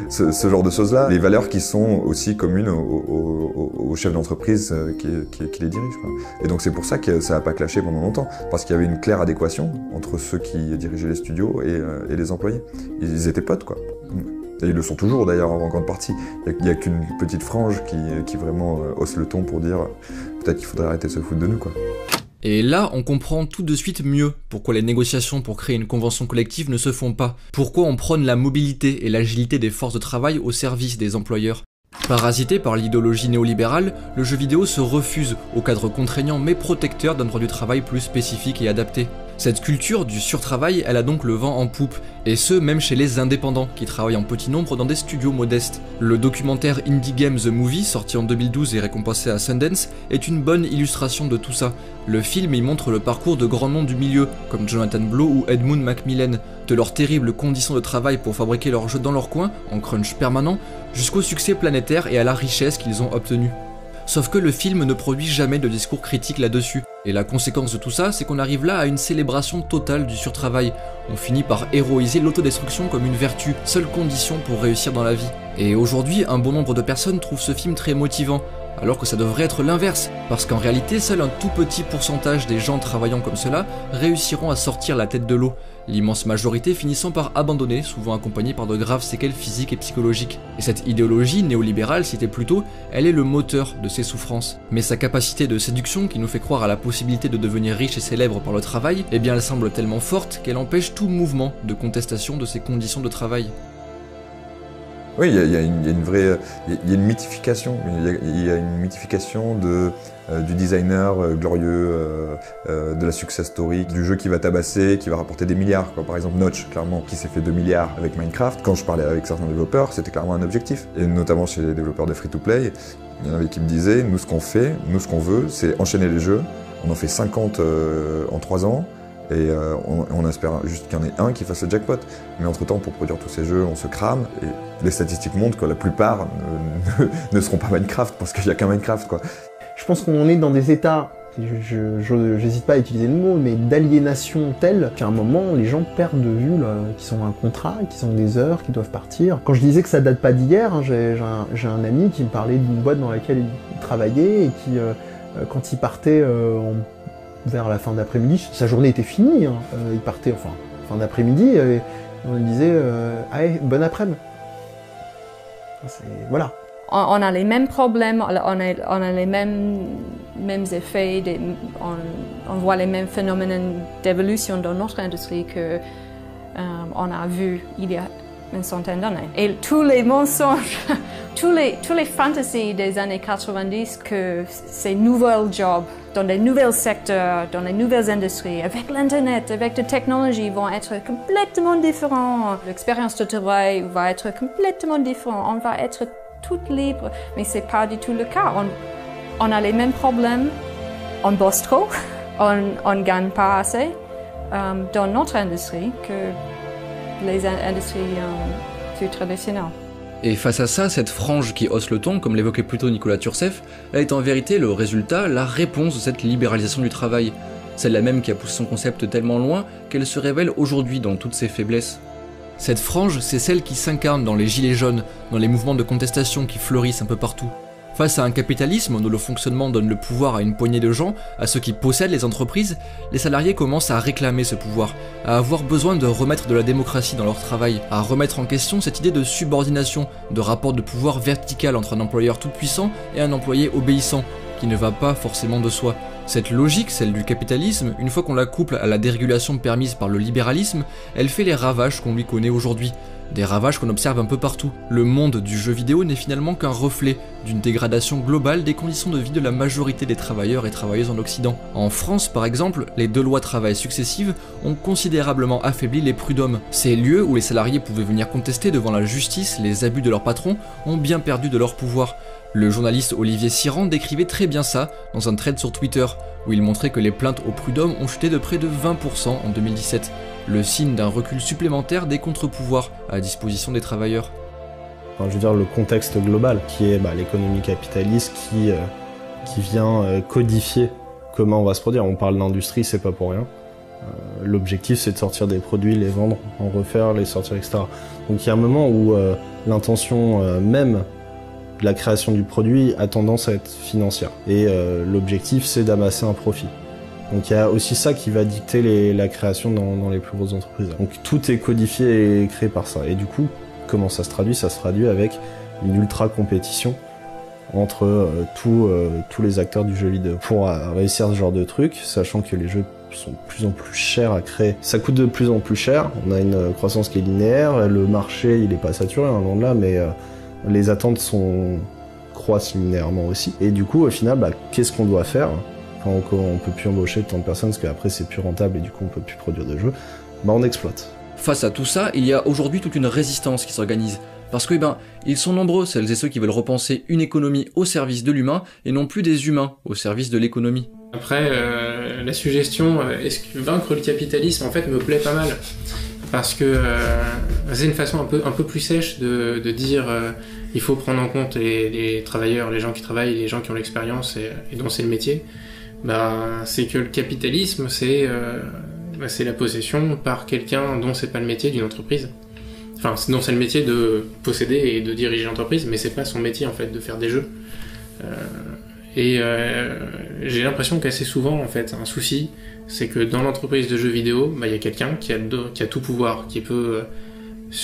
ce genre de choses-là. Les valeurs qui sont aussi communes aux chefs d'entreprise qui les dirigent, quoi. Et donc c'est pour ça que ça n'a pas clashé pendant longtemps, parce qu'il y avait une claire adéquation entre ceux qui dirigeaient les studios et les employés. Ils étaient potes, quoi. Et ils le sont toujours d'ailleurs en grande partie. Il n'y a qu'une petite frange qui vraiment hausse le ton pour dire peut-être qu'il faudrait arrêter de se foutre de nous, quoi. Et là, on comprend tout de suite mieux pourquoi les négociations pour créer une convention collective ne se font pas, pourquoi on prône la mobilité et l'agilité des forces de travail au service des employeurs. Parasité par l'idéologie néolibérale, le jeu vidéo se refuse au cadre contraignant mais protecteur d'un droit du travail plus spécifique et adapté. Cette culture du surtravail, elle a donc le vent en poupe, et ce même chez les indépendants qui travaillent en petit nombre dans des studios modestes. Le documentaire Indie Game The Movie, sorti en 2012 et récompensé à Sundance, est une bonne illustration de tout ça. Le film y montre le parcours de grands noms du milieu, comme Jonathan Blow ou Edmund Macmillan, de leurs terribles conditions de travail pour fabriquer leurs jeux dans leur coin, en crunch permanent, jusqu'au succès planétaire et à la richesse qu'ils ont obtenue. Sauf que le film ne produit jamais de discours critique là-dessus. Et la conséquence de tout ça, c'est qu'on arrive là à une célébration totale du surtravail. On finit par héroïser l'autodestruction comme une vertu, seule condition pour réussir dans la vie. Et aujourd'hui, un bon nombre de personnes trouvent ce film très motivant, alors que ça devrait être l'inverse, parce qu'en réalité, seul un tout petit pourcentage des gens travaillant comme cela réussiront à sortir la tête de l'eau, l'immense majorité finissant par abandonner, souvent accompagnée par de graves séquelles physiques et psychologiques. Et cette idéologie néolibérale, cité plus tôt, elle est le moteur de ces souffrances. Mais sa capacité de séduction, qui nous fait croire à la possibilité de devenir riche et célèbre par le travail, eh bien elle semble tellement forte qu'elle empêche tout mouvement de contestation de ces conditions de travail. Oui, il y a une mythification. Il y a une mythification du designer glorieux, de la success story, du jeu qui va tabasser, qui va rapporter des milliards. Par exemple Notch, clairement, qui s'est fait 2 milliards avec Minecraft. Quand je parlais avec certains développeurs, c'était clairement un objectif. Et notamment chez les développeurs de free-to-play, il y en avait qui me disaient, nous ce qu'on fait, nous ce qu'on veut, c'est enchaîner les jeux. On en fait 50 en 3 ans. Et on espère juste qu'il y en ait un qui fasse le jackpot. Mais entre-temps, pour produire tous ces jeux, on se crame. Et les statistiques montrent que la plupart ne seront pas Minecraft, parce qu'il n'y a qu'un Minecraft, quoi. Je pense qu'on est dans des états, j'hésite pas à utiliser le mot, mais d'aliénation telle qu'à un moment, les gens perdent de vue qu'ils ont un contrat, qu'ils ont des heures, qu'ils doivent partir. Quand je disais que ça date pas d'hier, hein, j'ai un ami qui me parlait d'une boîte dans laquelle il travaillait et qui, quand il partait vers la fin d'après-midi, sa journée était finie, hein. Il partait, enfin, fin d'après-midi, et on lui disait allez, bon après-midi. Voilà. On a les mêmes problèmes, on a les mêmes effets, on voit les mêmes phénomènes d'évolution dans notre industrie qu'on a vu il y a une centaine d'années. Et tous les mensonges, tous les fantasies des années 90 que ces nouveaux jobs, dans les nouveaux secteurs, dans les nouvelles industries, avec l'internet, avec la technologie, vont être complètement différents. L'expérience de travail va être complètement différente. On va être toutes libres, mais c'est pas du tout le cas. On a les mêmes problèmes, on bosse trop, on gagne pas assez dans notre industrie que les industries plus traditionnelles. Et face à ça, cette frange qui hausse le ton, comme l'évoquait plus tôt Nicolas Turcef, elle est en vérité le résultat, la réponse de cette libéralisation du travail. Celle-là même qui a poussé son concept tellement loin qu'elle se révèle aujourd'hui dans toutes ses faiblesses. Cette frange, c'est celle qui s'incarne dans les gilets jaunes, dans les mouvements de contestation qui fleurissent un peu partout. Face à un capitalisme dont le fonctionnement donne le pouvoir à une poignée de gens, à ceux qui possèdent les entreprises, les salariés commencent à réclamer ce pouvoir, à avoir besoin de remettre de la démocratie dans leur travail, à remettre en question cette idée de subordination, de rapport de pouvoir vertical entre un employeur tout-puissant et un employé obéissant, qui ne va pas forcément de soi. Cette logique, celle du capitalisme, une fois qu'on la couple à la dérégulation permise par le libéralisme, elle fait les ravages qu'on lui connaît aujourd'hui. Des ravages qu'on observe un peu partout. Le monde du jeu vidéo n'est finalement qu'un reflet d'une dégradation globale des conditions de vie de la majorité des travailleurs et travailleuses en Occident. En France, par exemple, les 2 lois travail successives ont considérablement affaibli les prud'hommes. Ces lieux où les salariés pouvaient venir contester devant la justice les abus de leurs patrons ont bien perdu de leur pouvoir. Le journaliste Olivier Siran décrivait très bien ça dans un thread sur Twitter, où il montrait que les plaintes aux prud'hommes ont chuté de près de 20% en 2017, le signe d'un recul supplémentaire des contre-pouvoirs à disposition des travailleurs. Enfin, je veux dire le contexte global, qui est l'économie capitaliste qui vient codifier comment on va se produire. On parle d'industrie, c'est pas pour rien. L'objectif, c'est de sortir des produits, les vendre, en refaire, les sortir, etc. Donc il y a un moment où l'intention même de la création du produit a tendance à être financière. Et l'objectif, c'est d'amasser un profit. Donc il y a aussi ça qui va dicter la création dans les plus grosses entreprises. Donc tout est codifié et créé par ça. Et du coup, comment ça se traduit ? Ça se traduit avec une ultra compétition entre tous les acteurs du jeu vidéo. Pour réussir ce genre de truc, sachant que les jeux sont de plus en plus chers à créer, ça coûte de plus en plus cher, on a une croissance qui est linéaire, le marché il est pas saturé, loin de là, mais les attentes croissent linéairement aussi. Et du coup, au final, qu'est-ce qu'on doit faire quand on peut plus embaucher tant de personnes, parce qu'après c'est plus rentable et du coup on peut plus produire de jeux, on exploite. Face à tout ça, il y a aujourd'hui toute une résistance qui s'organise. Parce que, ils sont nombreux, celles et ceux qui veulent repenser une économie au service de l'humain, et non plus des humains au service de l'économie. Après, la suggestion, est-ce que vaincre le capitalisme, en fait, me plaît pas mal. Parce que c'est une façon un peu plus sèche de dire il faut prendre en compte les travailleurs, les gens qui travaillent, les gens qui ont l'expérience et dont c'est le métier. C'est que le capitalisme, c'est la possession par quelqu'un dont c'est pas le métier d'une entreprise. Enfin, dont c'est le métier de posséder et de diriger l'entreprise, mais c'est pas son métier en fait de faire des jeux. J'ai l'impression qu'assez souvent, en fait, un souci, c'est que dans l'entreprise de jeux vidéo, il y a quelqu'un qui a tout pouvoir, qui peut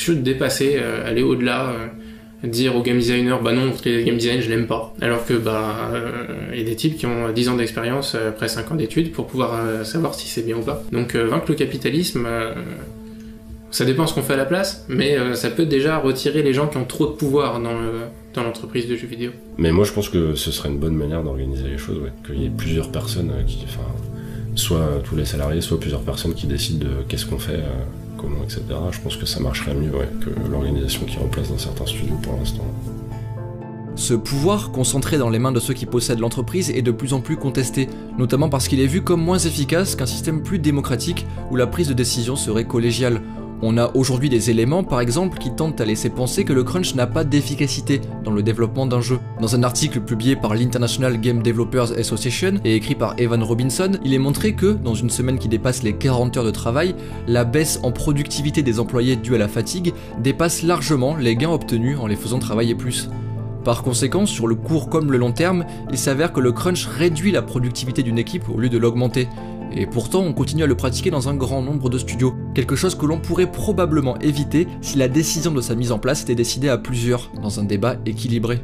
dépasser, aller au-delà, dire au game designer, bah non, le game design, je l'aime pas. Alors que, y a des types qui ont 10 ans d'expérience, après 5 ans d'études, pour pouvoir savoir si c'est bien ou pas. Donc, vaincre le capitalisme, ça dépend ce qu'on fait à la place, mais ça peut déjà retirer les gens qui ont trop de pouvoir dans l'entreprise de jeux vidéo. Mais moi je pense que ce serait une bonne manière d'organiser les choses, ouais. Qu'il y ait plusieurs personnes soit tous les salariés, soit plusieurs personnes qui décident de qu'est-ce qu'on fait, comment, etc. Je pense que ça marcherait mieux, ouais, que l'organisation qui est en place dans certains studios pour l'instant. Ce pouvoir, concentré dans les mains de ceux qui possèdent l'entreprise, est de plus en plus contesté, notamment parce qu'il est vu comme moins efficace qu'un système plus démocratique où la prise de décision serait collégiale. On a aujourd'hui des éléments, par exemple, qui tentent à laisser penser que le crunch n'a pas d'efficacité dans le développement d'un jeu. Dans un article publié par l'International Game Developers Association et écrit par Evan Robinson, il est montré que, dans une semaine qui dépasse les 40 heures de travail, la baisse en productivité des employés due à la fatigue dépasse largement les gains obtenus en les faisant travailler plus. Par conséquent, sur le court comme le long terme, il s'avère que le crunch réduit la productivité d'une équipe au lieu de l'augmenter. Et pourtant, on continue à le pratiquer dans un grand nombre de studios, quelque chose que l'on pourrait probablement éviter si la décision de sa mise en place était décidée à plusieurs, dans un débat équilibré.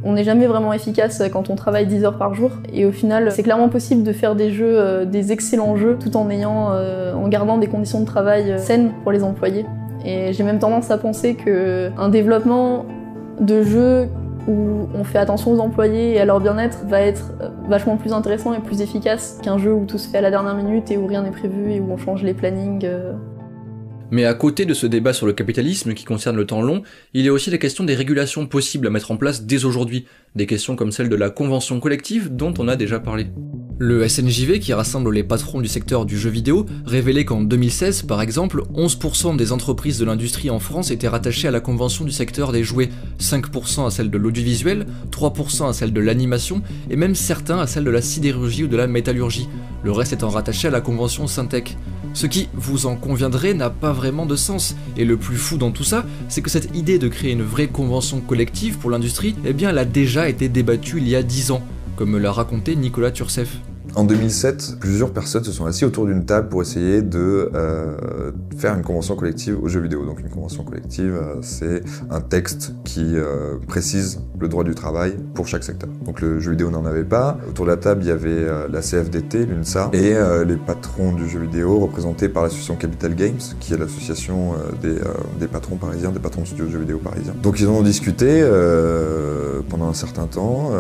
On n'est jamais vraiment efficace quand on travaille 10 heures par jour, et au final, c'est clairement possible de faire des jeux, des excellents jeux, tout en gardant des conditions de travail saines pour les employés. Et j'ai même tendance à penser qu'un développement de jeux où on fait attention aux employés et à leur bien-être va être vachement plus intéressant et plus efficace qu'un jeu où tout se fait à la dernière minute et où rien n'est prévu et où on change les plannings. Mais à côté de ce débat sur le capitalisme qui concerne le temps long, il y a aussi la question des régulations possibles à mettre en place dès aujourd'hui, des questions comme celle de la convention collective dont on a déjà parlé. Le SNJV, qui rassemble les patrons du secteur du jeu vidéo, révélait qu'en 2016, par exemple, 11% des entreprises de l'industrie en France étaient rattachées à la convention du secteur des jouets, 5% à celle de l'audiovisuel, 3% à celle de l'animation, et même certains à celle de la sidérurgie ou de la métallurgie, le reste étant rattaché à la convention Syntec. Ce qui, vous en conviendrez, n'a pas vraiment de sens, et le plus fou dans tout ça, c'est que cette idée de créer une vraie convention collective pour l'industrie, eh bien elle a déjà été débattue il y a 10 ans, comme me l'a raconté Nicolas Turcef. En 2007, plusieurs personnes se sont assises autour d'une table pour essayer de faire une convention collective aux jeux vidéo. Donc une convention collective, c'est un texte qui précise le droit du travail pour chaque secteur. Donc le jeu vidéo n'en avait pas. Autour de la table, il y avait la CFDT, l'UNSA, et les patrons du jeu vidéo représentés par l'association Capital Games, qui est l'association des patrons parisiens, des patrons de studios de jeux vidéo parisiens. Donc ils en ont discuté pendant un certain temps.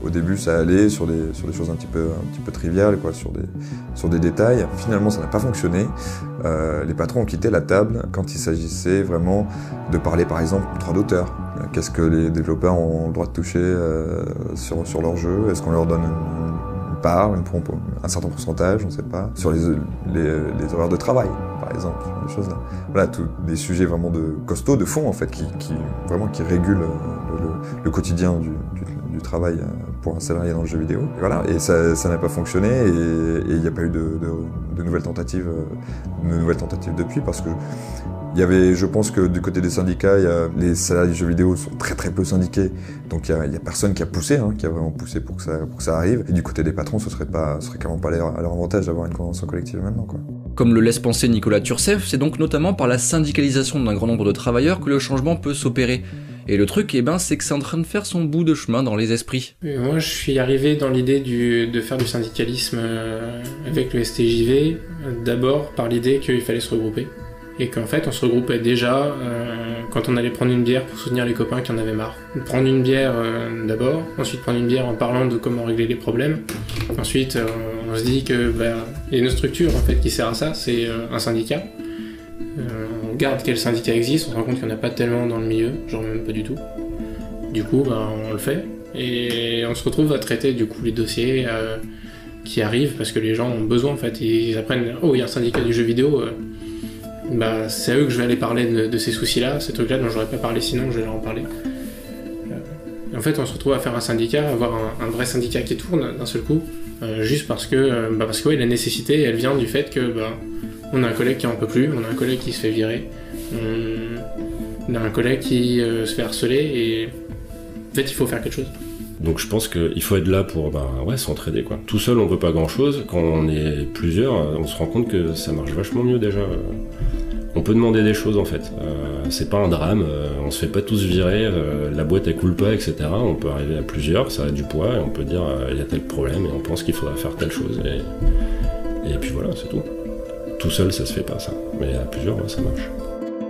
Au début, ça allait sur des choses un petit peu triviales, quoi, sur des détails. Finalement, ça n'a pas fonctionné. Les patrons ont quitté la table quand il s'agissait vraiment de parler, par exemple, du droit d'auteur. Qu'est-ce que les développeurs ont le droit de toucher sur leur jeu? Est-ce qu'on leur donne une part, un certain pourcentage, on ne sait pas. Sur les horaires de travail, par exemple, des choses là. Voilà, des sujets vraiment costauds, de fond, en fait, qui régulent le quotidien du travail pour un salarié dans le jeu vidéo. Et voilà, et ça n'a pas fonctionné, et il n'y a pas eu de nouvelles tentatives depuis, parce que il y avait, je pense que du côté des syndicats, les salariés de jeux vidéo sont très très peu syndiqués, donc il y a personne qui a poussé, qui a vraiment poussé pour que ça arrive. Et du côté des patrons, ce serait carrément pas à leur avantage d'avoir une convention collective maintenant, quoi. Comme le laisse penser Nicolas Turcef, c'est donc notamment par la syndicalisation d'un grand nombre de travailleurs que le changement peut s'opérer. Et le truc, c'est que c'est en train de faire son bout de chemin dans les esprits. Moi, je suis arrivé dans l'idée de faire du syndicalisme avec le STJV, d'abord par l'idée qu'il fallait se regrouper. Et qu'en fait, on se regroupait déjà quand on allait prendre une bière pour soutenir les copains qui en avaient marre. Prendre une bière d'abord, ensuite prendre une bière en parlant de comment régler les problèmes. Ensuite, on se dit que il y a une structure en fait qui sert à ça, c'est un syndicat. On regarde quel syndicat existe, on se rend compte qu'il n'y en a pas tellement dans le milieu, genre même pas du tout. Du coup, on le fait. Et on se retrouve à traiter du coup les dossiers qui arrivent parce que les gens ont besoin en fait. Ils apprennent, oh il y a un syndicat du jeu vidéo. C'est à eux que je vais aller parler de ces soucis-là, ces trucs-là dont j'aurais pas parlé sinon, je vais leur en parler. En fait, on se retrouve à faire un syndicat, avoir un vrai syndicat qui tourne d'un seul coup, juste parce que la nécessité, elle vient du fait que on a un collègue qui en peut plus, on a un collègue qui se fait virer, on a un collègue qui se fait harceler, et en fait, il faut faire quelque chose. Donc je pense qu'il faut être là pour s'entraider quoi. Tout seul on peut pas grand chose, quand on est plusieurs on se rend compte que ça marche vachement mieux déjà. On peut demander des choses en fait, c'est pas un drame, on se fait pas tous virer, la boîte elle coule pas etc. On peut arriver à plusieurs, ça a du poids et on peut dire il y a tel problème et on pense qu'il faudra faire telle chose et puis voilà c'est tout. Tout seul ça se fait pas ça, mais à plusieurs ça marche.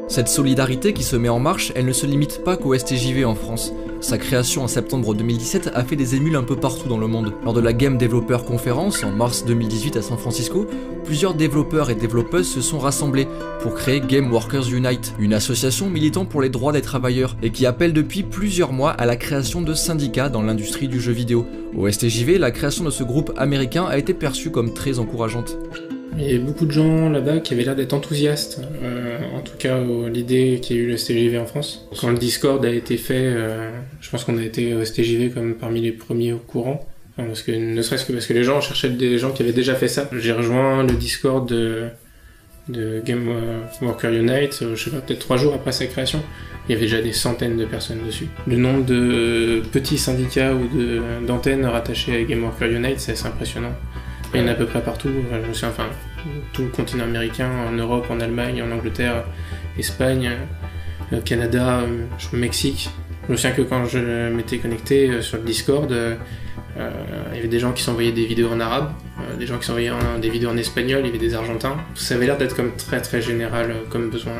Cette solidarité qui se met en marche, elle ne se limite pas qu'au STJV en France. Sa création en septembre 2017 a fait des émules un peu partout dans le monde. Lors de la Game Developer Conference en mars 2018 à San Francisco, plusieurs développeurs et développeuses se sont rassemblés pour créer Game Workers Unite, une association militant pour les droits des travailleurs et qui appelle depuis plusieurs mois à la création de syndicats dans l'industrie du jeu vidéo. Au STJV, la création de ce groupe américain a été perçue comme très encourageante. Il y a beaucoup de gens là-bas qui avaient l'air d'être enthousiastes, en tout cas l'idée qu'il y a eu le STJV en France. Quand le Discord a été fait, je pense qu'on a été au STJV comme parmi les premiers au courant. Enfin, parce que, ne serait-ce que parce que les gens cherchaient des gens qui avaient déjà fait ça. J'ai rejoint le Discord de Game Worker Unite, je sais pas, peut-être 3 jours après sa création. Il y avait déjà des centaines de personnes dessus. Le nombre de petits syndicats ou d'antennes rattachées à Game Worker Unite, c'est assez impressionnant. Il y en a à peu près partout, je me souviens, tout le continent américain, en Europe, en Allemagne, en Angleterre, Espagne, Canada, Mexique. Je me souviens que quand je m'étais connecté sur le Discord, il y avait des gens qui s'envoyaient des vidéos en arabe, des gens qui s'envoyaient des vidéos en espagnol, il y avait des argentins. Ça avait l'air d'être comme très très général comme besoin.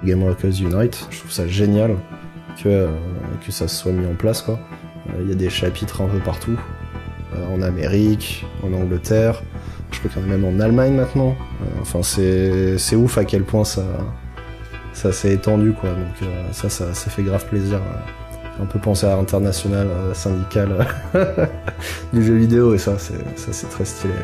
Game Workers Unite, je trouve ça génial que ça se soit mis en place quoi. Il y a des chapitres un peu partout. En Amérique, en Angleterre, je crois qu'il y en a même en Allemagne maintenant. Enfin, c'est ouf à quel point ça s'est étendu, quoi. Donc ça fait grave plaisir. Un peu penser à l'international syndical du jeu vidéo, et ça c'est très stylé.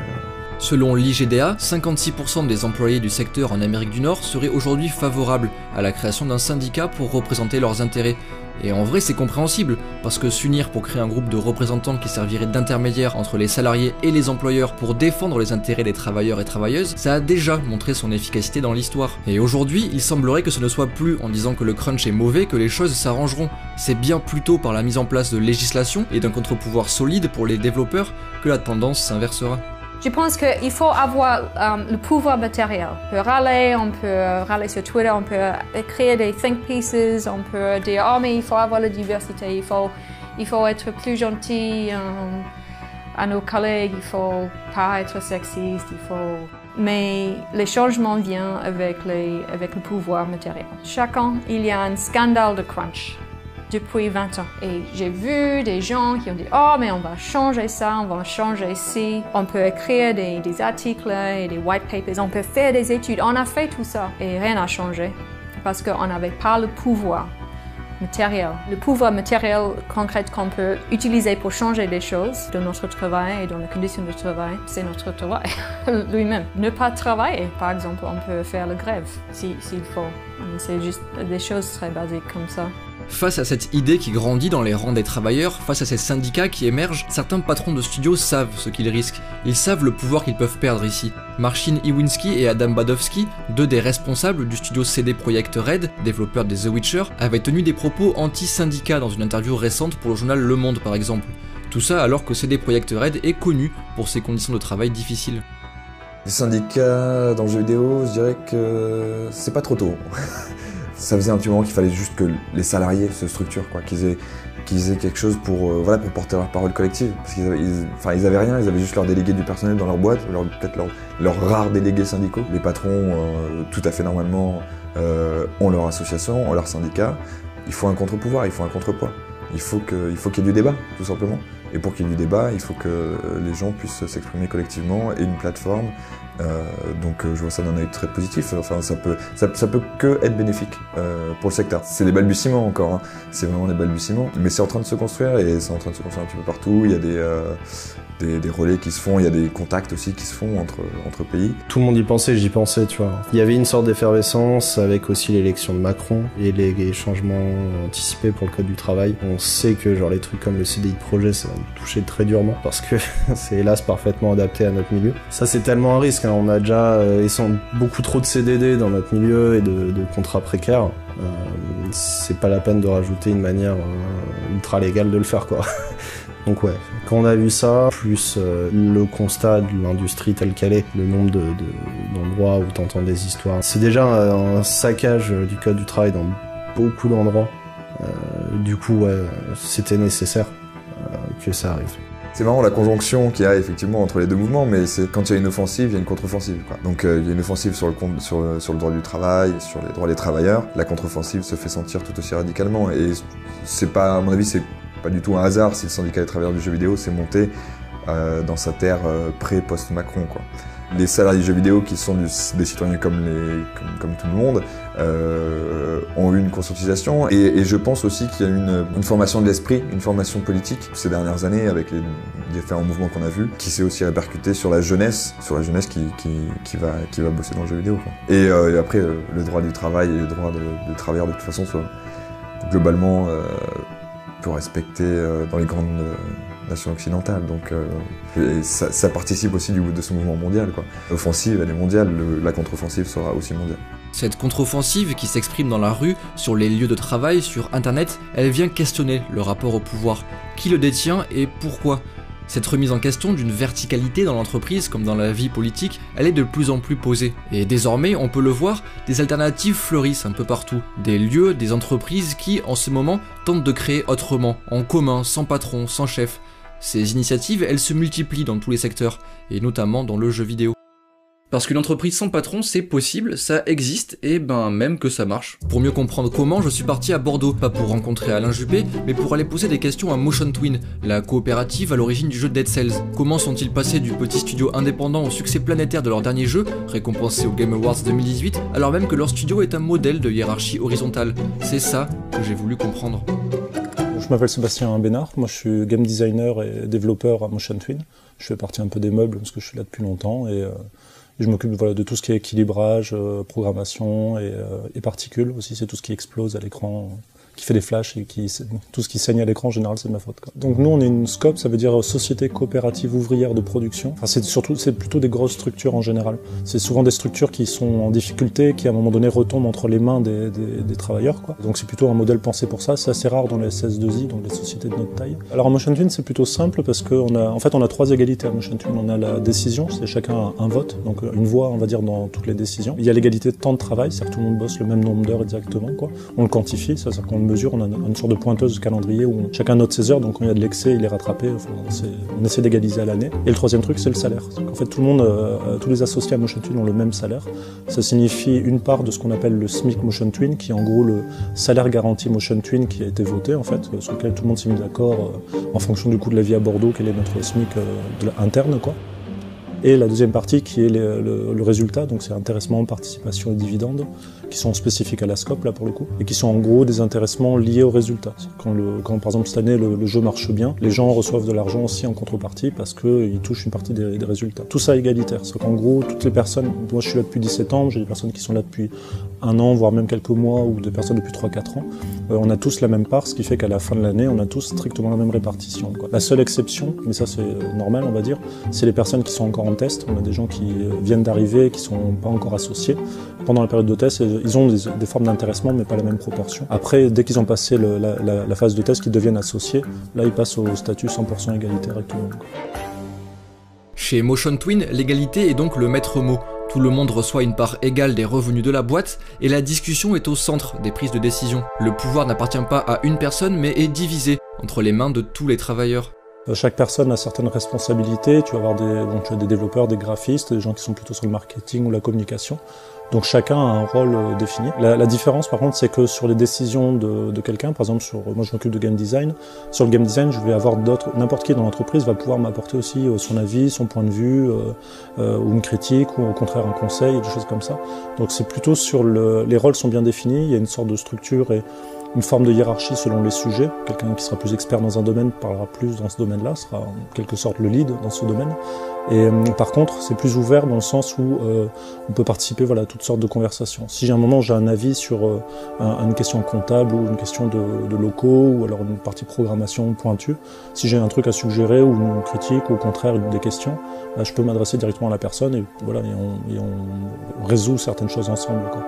Selon l'IGDA, 56% des employés du secteur en Amérique du Nord seraient aujourd'hui favorables à la création d'un syndicat pour représenter leurs intérêts. Et en vrai c'est compréhensible, parce que s'unir pour créer un groupe de représentants qui servirait d'intermédiaire entre les salariés et les employeurs pour défendre les intérêts des travailleurs et travailleuses, ça a déjà montré son efficacité dans l'histoire. Et aujourd'hui, il semblerait que ce ne soit plus en disant que le crunch est mauvais que les choses s'arrangeront. C'est bien plutôt par la mise en place de législation et d'un contre-pouvoir solide pour les développeurs que la tendance s'inversera. Je pense qu'il faut avoir le pouvoir matériel. On peut râler sur Twitter, on peut créer des think pieces, on peut dire « Oh mais il faut avoir la diversité, il faut être plus gentil à nos collègues, il faut pas être sexiste, il faut... » Mais les changements viennent avec le pouvoir matériel. Chaque an, il y a un scandale de crunch. Depuis 20 ans. Et j'ai vu des gens qui ont dit « Oh, mais on va changer ça, on va changer ci. On peut écrire des articles et des white papers, on peut faire des études. » On a fait tout ça et rien n'a changé parce qu'on n'avait pas le pouvoir matériel. Le pouvoir matériel concret qu'on peut utiliser pour changer des choses dans notre travail et dans les conditions de travail, c'est notre travail lui-même. Ne pas travailler, par exemple, on peut faire la grève s'il faut. C'est juste des choses très basiques comme ça. Face à cette idée qui grandit dans les rangs des travailleurs, face à ces syndicats qui émergent, certains patrons de studios savent ce qu'ils risquent. Ils savent le pouvoir qu'ils peuvent perdre ici. Marcin Iwinski et Adam Badowski, deux des responsables du studio CD Projekt Red, développeur des The Witcher, avaient tenu des propos anti-syndicats dans une interview récente pour le journal Le Monde par exemple. Tout ça alors que CD Projekt Red est connu pour ses conditions de travail difficiles. Les syndicats dans le jeu vidéo, je dirais que c'est pas trop tôt. Ça faisait un petit moment qu'il fallait juste que les salariés se structurent, quoi, qu'ils aient quelque chose pour porter leur parole collective. Parce qu'ils avaient rien, ils avaient juste leur délégué du personnel dans leur boîte, peut-être leurs rares délégués syndicaux. Les patrons, tout à fait normalement, ont leur association, ont leur syndicat. Il faut un contre-pouvoir, il faut un contrepoids. Il faut qu'il y ait du débat, tout simplement. Et pour qu'il y ait du débat, il faut que les gens puissent s'exprimer collectivement et une plateforme. Donc je vois ça d'un œil très positif. Enfin, ça peut que être bénéfique pour le secteur. C'est des balbutiements encore, hein. C'est vraiment des balbutiements. Mais c'est en train de se construire et c'est en train de se construire un petit peu partout. Il y a des relais qui se font, il y a des contacts aussi qui se font entre pays. Tout le monde y pensait, j'y pensais, tu vois. Il y avait une sorte d'effervescence avec aussi l'élection de Macron et les changements anticipés pour le code du travail. On sait que genre les trucs comme le CDI de projet, ça va nous toucher très durement parce que c'est hélas parfaitement adapté à notre milieu. Ça c'est tellement un risque, hein. On a déjà beaucoup trop de CDD dans notre milieu et de contrats précaires. c'est pas la peine de rajouter une manière ultra légale de le faire, quoi. Donc ouais, quand on a vu ça, plus le constat de l'industrie telle qu'elle est, le nombre d'endroits où t'entends des histoires, c'est déjà un saccage du code du travail dans beaucoup d'endroits. Du coup, ouais, c'était nécessaire que ça arrive. C'est marrant la conjonction qu'il y a effectivement entre les deux mouvements, mais c'est quand il y a une offensive, il y a une contre-offensive, quoi. Donc il y a une offensive sur le droit du travail, sur les droits des travailleurs. La contre-offensive se fait sentir tout aussi radicalement, et c'est pas, à mon avis, c'est pas du tout un hasard si le syndicat des travailleurs du jeu vidéo s'est monté dans sa terre pré-post-Macron, quoi. Les salariés du jeu vidéo, qui sont des citoyens comme tout le monde, ont eu une conscientisation, et je pense aussi qu'il y a eu une formation de l'esprit, une formation politique ces dernières années avec les différents mouvements qu'on a vus, qui s'est aussi répercuté sur la jeunesse qui va bosser dans le jeu vidéo, quoi. Et après, le droit du travail et le droit de travailleurs de toute façon soient globalement peu respectés dans les grandes nation occidentale, donc ça participe aussi de ce mouvement mondial, quoi. L'offensive, elle est mondiale, la contre-offensive sera aussi mondiale. Cette contre-offensive qui s'exprime dans la rue, sur les lieux de travail, sur internet, elle vient questionner le rapport au pouvoir. Qui le détient et pourquoi ? Cette remise en question d'une verticalité dans l'entreprise comme dans la vie politique, elle est de plus en plus posée. Et désormais, on peut le voir, des alternatives fleurissent un peu partout. Des lieux, des entreprises qui, en ce moment, tentent de créer autrement, en commun, sans patron, sans chef. Ces initiatives, elles se multiplient dans tous les secteurs, et notamment dans le jeu vidéo. Parce qu'une entreprise sans patron, c'est possible, ça existe, et même que ça marche. Pour mieux comprendre comment, je suis parti à Bordeaux, pas pour rencontrer Alain Juppé, mais pour aller poser des questions à Motion Twin, la coopérative à l'origine du jeu Dead Cells. Comment sont-ils passés du petit studio indépendant au succès planétaire de leur dernier jeu, récompensé au Game Awards 2018, alors même que leur studio est un modèle de hiérarchie horizontale? C'est ça que j'ai voulu comprendre. Je m'appelle Sébastien Bénard, moi je suis game designer et développeur à Motion Twin. Je fais partie un peu des meubles parce que je suis là depuis longtemps, et je m'occupe de tout ce qui est équilibrage, programmation et particules aussi, c'est tout ce qui explose à l'écran, qui fait des flashs, et tout ce qui saigne à l'écran en général c'est de ma faute, quoi. Donc nous on est une SCOP, ça veut dire Société Coopérative Ouvrière de Production. Enfin c'est plutôt des grosses structures en général. C'est souvent des structures qui sont en difficulté, qui à un moment donné retombent entre les mains des travailleurs, quoi. Donc c'est plutôt un modèle pensé pour ça. C'est assez rare dans les SS2I, donc les sociétés de notre taille. Alors à Motion Twin c'est plutôt simple parce qu'on a 3 égalités à Motion Twin. On a la décision, c'est chacun un vote, donc une voix on va dire dans toutes les décisions. Il y a l'égalité de temps de travail, c'est-à-dire que tout le monde bosse le même nombre d'heures exactement, quoi. On le quantifie, c'est-à-dire qu'on mesure, on a une sorte de pointeuse de calendrier où chacun note ses heures, donc quand il y a de l'excès, il est rattrapé, on essaie d'égaliser à l'année. Et le troisième truc, c'est le salaire. En fait, tout le monde, tous les associés à Motion Twin ont le même salaire. Ça signifie une part de ce qu'on appelle le SMIC Motion Twin, qui est en gros le salaire garanti Motion Twin qui a été voté, en fait, sur lequel tout le monde s'est mis d'accord en fonction du coût de la vie à Bordeaux, quel est notre SMIC interne, quoi. Et la deuxième partie qui est le résultat, donc c'est intéressement, participation et dividendes, qui sont spécifiques à la SCOP là pour le coup, et qui sont en gros des intéressements liés au résultat. Quand par exemple cette année le jeu marche bien, les gens reçoivent de l'argent aussi en contrepartie parce qu'ils touchent une partie des résultats. Tout ça égalitaire, c'est qu'en gros toutes les personnes, moi je suis là depuis 17 ans, j'ai des personnes qui sont là depuis 1 an, voire même quelques mois, ou des personnes depuis 3-4 ans, on a tous la même part, ce qui fait qu'à la fin de l'année on a tous strictement la même répartition, quoi. La seule exception, mais ça c'est normal on va dire, c'est les personnes qui sont encore en test. On a des gens qui viennent d'arriver, qui sont pas encore associés. Pendant la période de test, ils ont des formes d'intéressement, mais pas la même proportion. Après, dès qu'ils ont passé la phase de test, qu'ils deviennent associés, là, ils passent au statut 100% égalitaire avec tout le monde. Chez Motion Twin, l'égalité est donc le maître mot. Tout le monde reçoit une part égale des revenus de la boîte, et la discussion est au centre des prises de décision. Le pouvoir n'appartient pas à une personne, mais est divisé entre les mains de tous les travailleurs. Chaque personne a certaines responsabilités, tu vas avoir des développeurs, des graphistes, des gens qui sont plutôt sur le marketing ou la communication. Donc chacun a un rôle défini. La différence par contre c'est que sur les décisions de quelqu'un, par exemple moi je m'occupe de game design, sur le game design je vais avoir n'importe qui dans l'entreprise va pouvoir m'apporter aussi son avis, son point de vue, ou une critique, ou au contraire un conseil, des choses comme ça. Donc c'est plutôt sur les rôles sont bien définis, il y a une sorte de structure et une forme de hiérarchie selon les sujets. Quelqu'un qui sera plus expert dans un domaine parlera plus dans ce domaine-là, sera en quelque sorte le lead dans ce domaine. Et par contre, c'est plus ouvert dans le sens où on peut participer à toutes sortes de conversations. Si j'ai un moment j'ai un avis sur une question comptable ou une question de locaux ou alors une partie programmation pointue, si j'ai un truc à suggérer ou une critique ou au contraire des questions, je peux m'adresser directement à la personne et on résout certaines choses ensemble, quoi.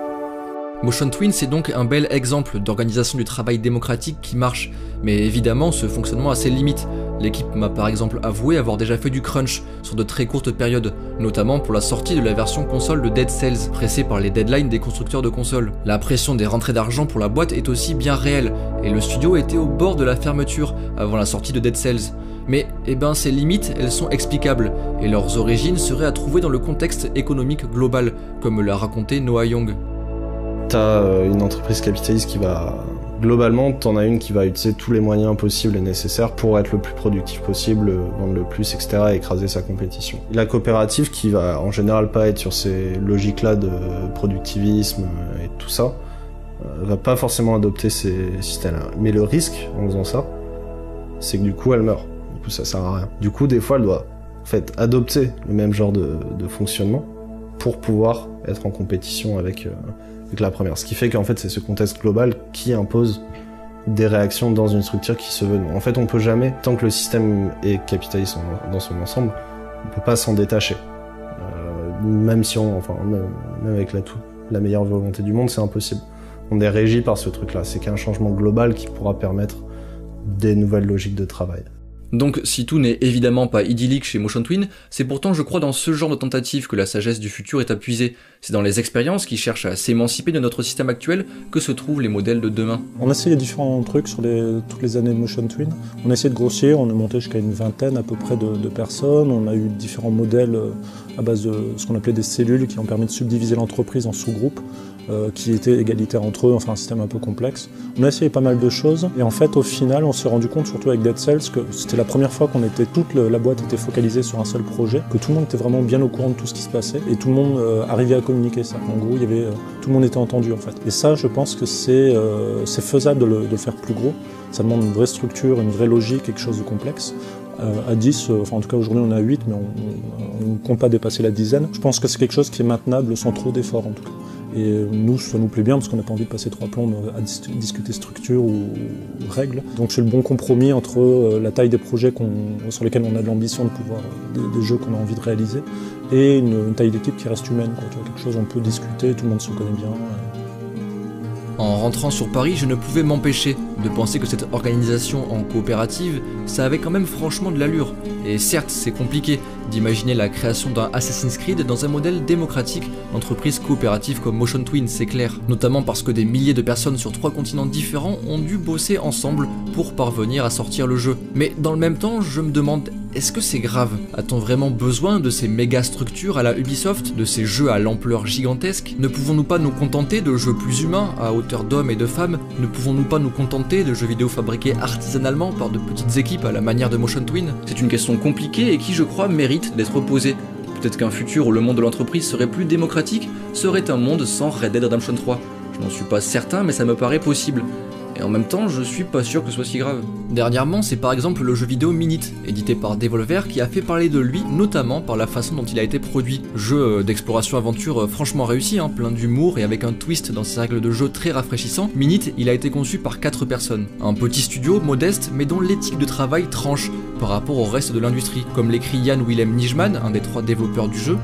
Motion Twin, c'est donc un bel exemple d'organisation du travail démocratique qui marche, mais évidemment ce fonctionnement a ses limites. L'équipe m'a par exemple avoué avoir déjà fait du crunch sur de très courtes périodes, notamment pour la sortie de la version console de Dead Cells, pressée par les deadlines des constructeurs de consoles. La pression des rentrées d'argent pour la boîte est aussi bien réelle, et le studio était au bord de la fermeture avant la sortie de Dead Cells. Mais ces limites, elles sont explicables, et leurs origines seraient à trouver dans le contexte économique global, comme l'a raconté Noah Young. T'as une entreprise capitaliste qui va... Globalement, t'en as une qui va utiliser tous les moyens possibles et nécessaires pour être le plus productif possible, vendre le plus, etc., et écraser sa compétition. La coopérative, qui va en général pas être sur ces logiques-là de productivisme et tout ça, va pas forcément adopter ces systèmes-là. Mais le risque, en faisant ça, c'est que du coup, elle meurt. Du coup, ça sert à rien. Du coup, des fois, elle doit, en fait, adopter le même genre de fonctionnement pour pouvoir être en compétition avec la première. Ce qui fait qu'en fait, c'est ce contexte global qui impose des réactions dans une structure qui se veut. En fait, on peut jamais, tant que le système est capitaliste dans son ensemble, on peut pas s'en détacher. Même si même avec la meilleure volonté du monde, c'est impossible. On est régi par ce truc-là. C'est qu'un changement global qui pourra permettre des nouvelles logiques de travail. Donc si tout n'est évidemment pas idyllique chez Motion Twin, c'est pourtant je crois dans ce genre de tentative que la sagesse du futur est à puiser. C'est dans les expériences qui cherchent à s'émanciper de notre système actuel que se trouvent les modèles de demain. On a essayé différents trucs sur toutes les années de Motion Twin. On a essayé de grossir, on est monté jusqu'à une vingtaine à peu près de personnes. On a eu différents modèles à base de ce qu'on appelait des cellules qui ont permis de subdiviser l'entreprise en sous-groupes. Qui étaient égalitaires entre eux, enfin un système un peu complexe. On a essayé pas mal de choses, et en fait au final on s'est rendu compte, surtout avec Dead Cells, que c'était la première fois toute la boîte était focalisée sur un seul projet, que tout le monde était vraiment bien au courant de tout ce qui se passait, et tout le monde arrivait à communiquer ça. En gros, tout le monde était entendu en fait. Et ça, je pense que c'est faisable de le faire plus gros. Ça demande une vraie structure, une vraie logique, quelque chose de complexe. À 10, en tout cas aujourd'hui on est à 8, mais on ne compte pas dépasser la dizaine. Je pense que c'est quelque chose qui est maintenable sans trop d'efforts en tout cas. Et nous, ça nous plaît bien parce qu'on n'a pas envie de passer 3 plombes à discuter structure ou règles. Donc c'est le bon compromis entre la taille des projets sur lesquels on a de l'ambition de pouvoir, des jeux qu'on a envie de réaliser, et une taille d'équipe qui reste humaine, quoi. Tu vois, quelque chose où on peut discuter, tout le monde se connaît bien. En rentrant sur Paris, je ne pouvais m'empêcher de penser que cette organisation en coopérative, ça avait quand même franchement de l'allure. Et certes, c'est compliqué d'imaginer la création d'un Assassin's Creed dans un modèle démocratique d'entreprise coopérative comme Motion Twin, c'est clair. Notamment parce que des milliers de personnes sur 3 continents différents ont dû bosser ensemble pour parvenir à sortir le jeu. Mais dans le même temps, je me demande, est-ce que c'est grave? A-t-on vraiment besoin de ces méga structures à la Ubisoft, de ces jeux à l'ampleur gigantesque? Ne pouvons-nous pas nous contenter de jeux plus humains, à hauteur d'hommes et de femmes? Ne pouvons-nous pas nous contenter de jeux vidéo fabriqués artisanalement par de petites équipes à la manière de Motion Twin? C'est une question compliquée et qui, je crois, mérite d'être posée. Peut-être qu'un futur où le monde de l'entreprise serait plus démocratique serait un monde sans Red Dead Redemption 3. Je n'en suis pas certain, mais ça me paraît possible. Et en même temps, je suis pas sûr que ce soit si grave. Dernièrement, c'est par exemple le jeu vidéo Minit, édité par Devolver, qui a fait parler de lui, notamment par la façon dont il a été produit. Jeu d'exploration-aventure franchement réussi, plein d'humour et avec un twist dans ses règles de jeu très rafraîchissant. Minit, il a été conçu par 4 personnes. Un petit studio, modeste, mais dont l'éthique de travail tranche par rapport au reste de l'industrie, comme l'écrit Jan Willem Nijman, un des 3 développeurs du jeu.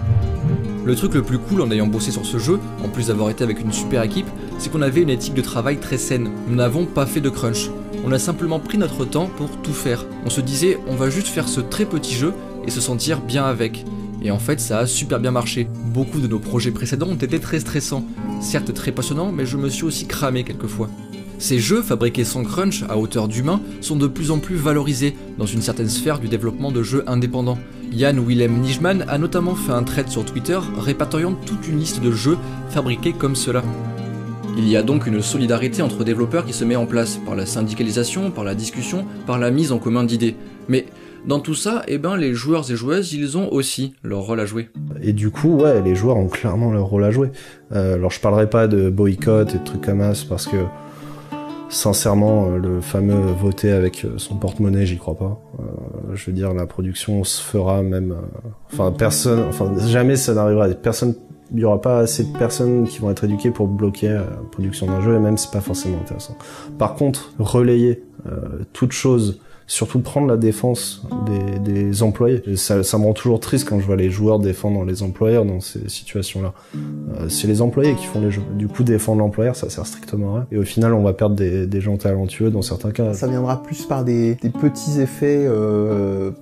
Le truc le plus cool en ayant bossé sur ce jeu, en plus d'avoir été avec une super équipe, c'est qu'on avait une éthique de travail très saine. Nous n'avons pas fait de crunch. On a simplement pris notre temps pour tout faire. On se disait, on va juste faire ce très petit jeu et se sentir bien avec. Et en fait, ça a super bien marché. Beaucoup de nos projets précédents ont été très stressants. Certes très passionnants, mais je me suis aussi cramé quelquefois. Ces jeux, fabriqués sans crunch, à hauteur d'humain, sont de plus en plus valorisés dans une certaine sphère du développement de jeux indépendants. Jan Willem Nijman a notamment fait un thread sur Twitter répertoriant toute une liste de jeux fabriqués comme cela. Il y a donc une solidarité entre développeurs qui se met en place par la syndicalisation, par la discussion, par la mise en commun d'idées. Mais dans tout ça, les joueurs et joueuses, ils ont aussi leur rôle à jouer. Et du coup, ouais, les joueurs ont clairement leur rôle à jouer. Alors je parlerai pas de boycott et de trucs comme ça parce que sincèrement, le fameux voter avec son porte-monnaie, j'y crois pas. Je veux dire, la production se fera même... jamais ça n'arrivera. Il y aura pas assez de personnes qui vont être éduquées pour bloquer la production d'un jeu, et même c'est pas forcément intéressant. Par contre, relayer toute chose surtout prendre la défense des employés. Et ça me rend toujours triste quand je vois les joueurs défendre les employeurs dans ces situations-là. C'est les employés qui font les jeux. Du coup, défendre l'employeur, ça sert strictement à rien. Et au final, on va perdre des gens talentueux dans certains cas. Ça viendra plus par des petits effets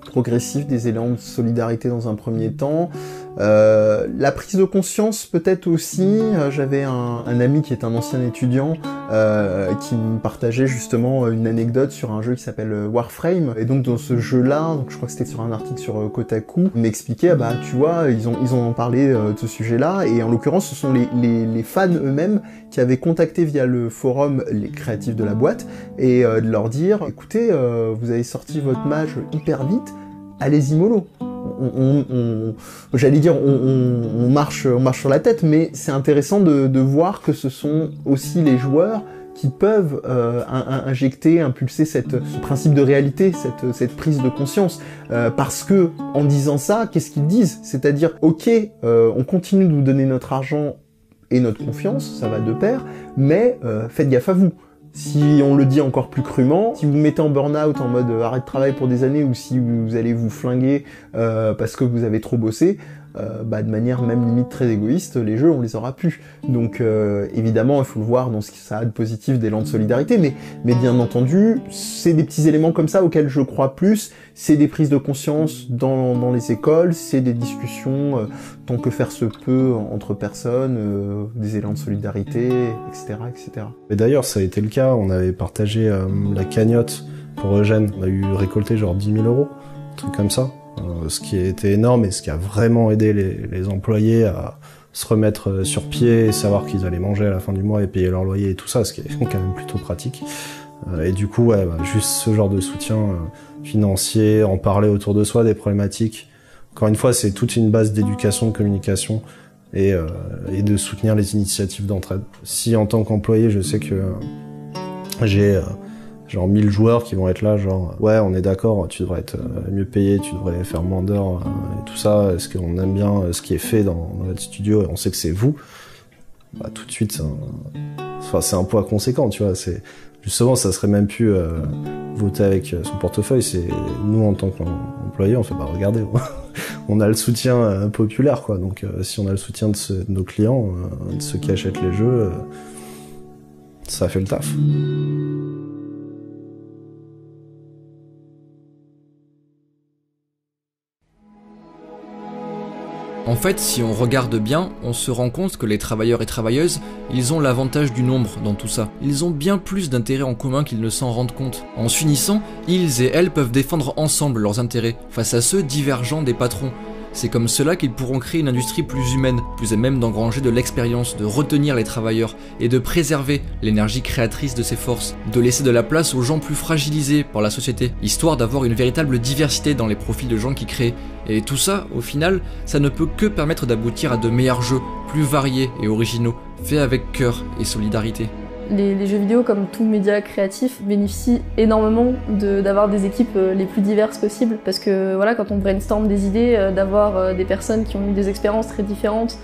progressifs, des élans de solidarité dans un premier temps. La prise de conscience peut-être aussi. J'avais un ami qui est un ancien étudiant qui me partageait justement une anecdote sur un jeu qui s'appelle Warframe. Et donc dans ce jeu-là, donc je crois que c'était sur un article sur Kotaku, il m'expliquait, bah tu vois, ils ont parlé de ce sujet-là, et en l'occurrence ce sont les fans eux-mêmes qui avaient contacté via le forum les créatifs de la boîte, et de leur dire, écoutez, vous avez sorti votre mage hyper vite, allez-y mollo. J'allais dire on marche sur la tête, mais c'est intéressant de voir que ce sont aussi les joueurs qui peuvent injecter, impulser ce principe de réalité, cette prise de conscience. Parce que en disant ça, qu'est-ce qu'ils disent? C'est-à-dire, ok, on continue de vous donner notre argent et notre confiance, ça va de pair, mais faites gaffe à vous. Si on le dit encore plus crûment, si vous mettez en burn-out en mode arrêt de travail pour des années, ou si vous allez vous flinguer parce que vous avez trop bossé, de manière même limite très égoïste, les jeux on les aura plus. Donc évidemment il faut le voir dans ce que ça a de positif d'élan de solidarité, mais bien entendu c'est des petits éléments comme ça auxquels je crois plus, c'est des prises de conscience dans les écoles, c'est des discussions tant que faire se peut entre personnes, des élans de solidarité, etc. etc. Et d'ailleurs ça a été le cas, on avait partagé la cagnotte pour Eugène, on a eu récolté genre 10 000 €, un truc comme ça. Ce qui a été énorme et ce qui a vraiment aidé les employés à se remettre sur pied et savoir qu'ils allaient manger à la fin du mois et payer leur loyer et tout ça, ce qui est quand même plutôt pratique. Et du coup, ouais, juste ce genre de soutien financier, en parler autour de soi des problématiques. Encore une fois, c'est toute une base d'éducation, de communication et de soutenir les initiatives d'entraide. Si en tant qu'employé, je sais que j'ai genre 1000 joueurs qui vont être là, genre ouais on est d'accord, tu devrais être mieux payé, tu devrais faire moins d'heures et tout ça, est-ce qu'on aime bien ce qui est fait dans notre studio et on sait que c'est vous, bah tout de suite c'est un poids conséquent, tu vois, c'est justement ça serait même plus voter avec son portefeuille, c'est nous en tant qu'employés on fait bah regardez on a le soutien populaire quoi, donc si on a le soutien de nos clients, de ceux qui achètent les jeux, ça fait le taf. En fait, si on regarde bien, on se rend compte que les travailleurs et travailleuses, ils ont l'avantage du nombre dans tout ça. Ils ont bien plus d'intérêts en commun qu'ils ne s'en rendent compte. En s'unissant, ils et elles peuvent défendre ensemble leurs intérêts, face à ceux divergents des patrons. C'est comme cela qu'ils pourront créer une industrie plus humaine, plus à même d'engranger de l'expérience, de retenir les travailleurs et de préserver l'énergie créatrice de ces forces, de laisser de la place aux gens plus fragilisés par la société, histoire d'avoir une véritable diversité dans les profils de gens qui créent. Et tout ça, au final, ça ne peut que permettre d'aboutir à de meilleurs jeux, plus variés et originaux, faits avec cœur et solidarité. Les jeux vidéo, comme tout média créatif, bénéficient énormément d'avoir des équipes les plus diverses possibles. Parce que voilà, quand on brainstorm des idées, d'avoir des personnes qui ont eu des expériences très différentes,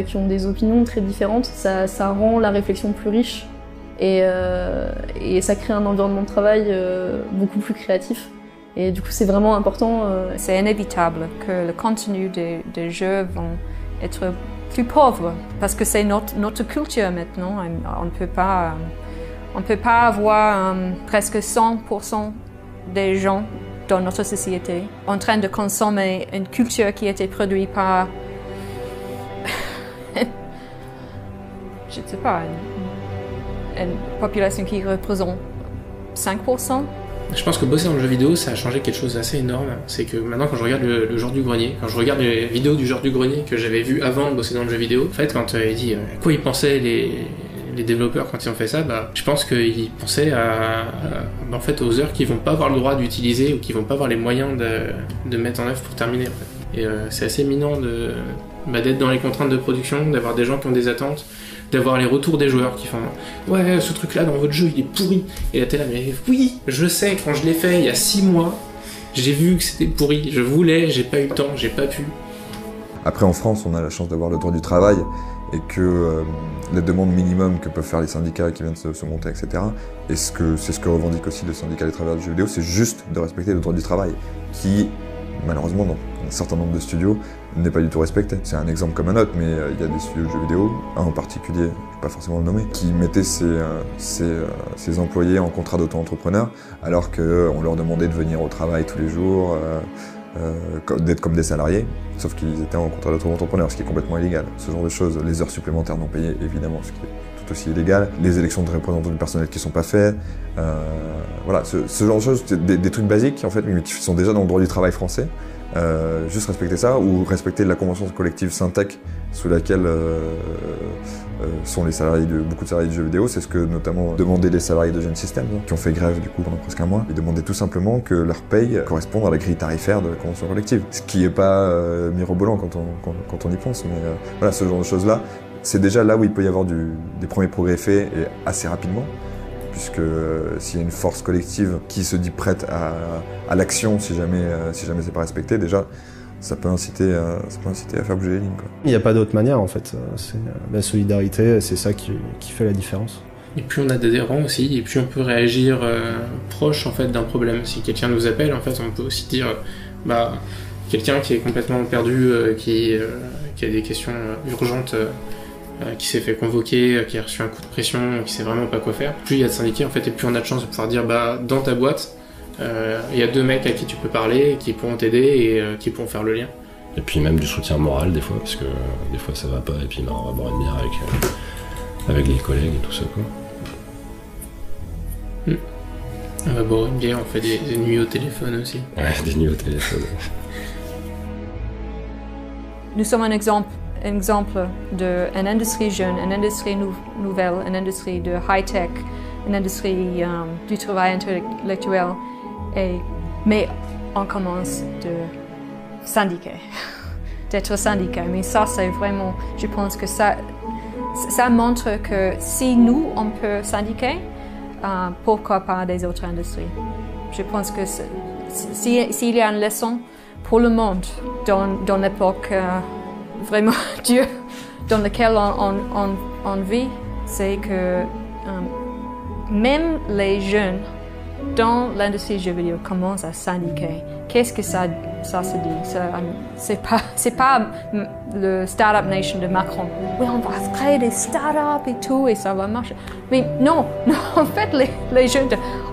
qui ont des opinions très différentes, ça rend la réflexion plus riche et ça crée un environnement de travail beaucoup plus créatif. Et du coup, c'est vraiment important. C'est inévitable que le contenu des jeux vont être plus pauvre, parce que c'est notre culture maintenant. On ne peut pas avoir presque 100% des gens dans notre société en train de consommer une culture qui a été produite par, je ne sais pas, une population qui représente 5%. Je pense que bosser dans le jeu vidéo, ça a changé quelque chose d'assez énorme. C'est que maintenant, quand je regarde le genre du grenier, quand je regarde les vidéos du genre du grenier que j'avais vu avant de bosser dans le jeu vidéo, en fait, quand il dit à quoi ils pensaient les développeurs quand ils ont fait ça, je pense qu'ils pensaient en fait, aux heures qu'ils vont pas avoir le droit d'utiliser ou qu'ils vont pas avoir les moyens de mettre en œuvre pour terminer. En fait. Et c'est assez éminent d'être dans les contraintes de production, d'avoir des gens qui ont des attentes, d'avoir les retours des joueurs qui font « Ouais, ce truc-là dans votre jeu, il est pourri !» Et là, t'es là « Mais oui, je sais, quand je l'ai fait il y a 6 mois, j'ai vu que c'était pourri, je voulais, j'ai pas eu le temps, j'ai pas pu. » Après, en France, on a la chance d'avoir le droit du travail et que les demandes minimum que peuvent faire les syndicats qui viennent se monter, etc. Et c'est ce que revendique aussi le syndicat des travailleurs du jeu vidéo, c'est juste de respecter le droit du travail, qui, malheureusement, dans un certain nombre de studios, n'est pas du tout respecté. C'est un exemple comme un autre, mais il y a des studios de jeux vidéo, un en particulier, je ne vais pas forcément le nommer, qui mettaient ses employés en contrat d'auto-entrepreneur, alors qu'on leur demandait de venir au travail tous les jours, d'être comme des salariés, sauf qu'ils étaient en contrat d'auto-entrepreneur, ce qui est complètement illégal. Ce genre de choses, les heures supplémentaires non payées, évidemment, ce qui est tout aussi illégal, les élections de représentants du personnel qui ne sont pas faites, voilà, ce genre de choses, des trucs basiques en fait, mais qui sont déjà dans le droit du travail français. Juste respecter ça, ou respecter la convention collective Syntec sous laquelle sont les salariés beaucoup de salariés de jeux vidéo. C'est ce que notamment demandaient les salariés de Gen System, qui ont fait grève du coup pendant presque un mois. Ils demandaient tout simplement que leur paye corresponde à la grille tarifaire de la convention collective. Ce qui n'est pas mirobolant quand on y pense, mais voilà, ce genre de choses-là, c'est déjà là où il peut y avoir des premiers progrès faits et assez rapidement. Puisque s'il y a une force collective qui se dit prête à l'action si jamais c'est pas respecté, déjà ça peut inciter à faire bouger les lignes, quoi. Il n'y a pas d'autre manière en fait, c'est la solidarité, c'est ça qui fait la différence. Et puis on a d'adhérents aussi, et puis on peut réagir proche en fait d'un problème. Si quelqu'un nous appelle, en fait, on peut aussi dire quelqu'un qui est complètement perdu, qui a des questions urgentes. Qui s'est fait convoquer, qui a reçu un coup de pression, qui sait vraiment pas quoi faire. Plus il y a de syndiqués en fait, et plus on a de chance de pouvoir dire dans ta boîte, il y a 2 mecs à qui tu peux parler, qui pourront t'aider et qui pourront faire le lien. Et puis même du soutien moral des fois, parce que des fois ça va pas, et puis on va boire une bière avec les collègues et tout ça, quoi. On va boire une bière, on fait des nuits au téléphone aussi. Ouais, des nuits au téléphone. Nous sommes un exemple d'une industrie jeune, une industrie nouvelle, une industrie de high-tech, une industrie du travail intellectuel. Mais on commence de syndiquer, d'être syndiqué. Mais ça, c'est vraiment, je pense que ça montre que si nous, on peut syndiquer, pourquoi pas des autres industries? Je pense que s'il y a une leçon pour le monde dans l'époque vraiment dure dans laquelle on vit, c'est que même les jeunes dans l'industrie du jeu vidéo commencent à syndiquer. Qu'est-ce que ça se dit? C'est pas le Startup Nation de Macron. Oui, on va créer des startups et tout, et ça va marcher. Mais non, en fait, les jeunes,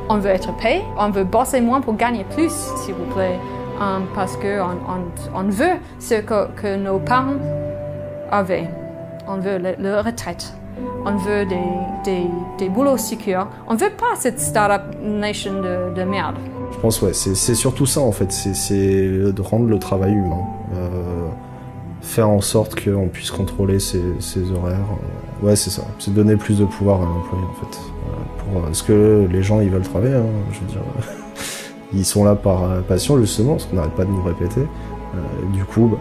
on veut être payé, on veut bosser moins pour gagner plus, s'il vous plaît. Parce qu'on veut ce que nos parents avaient. On veut la retraite. On veut des boulots sûrs. On ne veut pas cette startup nation de merde. Je pense, ouais, c'est surtout ça en fait. C'est de rendre le travail humain. Faire en sorte qu'on puisse contrôler ses horaires. Ouais, c'est ça. C'est donner plus de pouvoir à l'employé en fait. Parce que les gens, ils veulent travailler. Hein, je veux dire. Ils sont là par passion, justement, parce qu'on n'arrête pas de nous répéter. Du coup,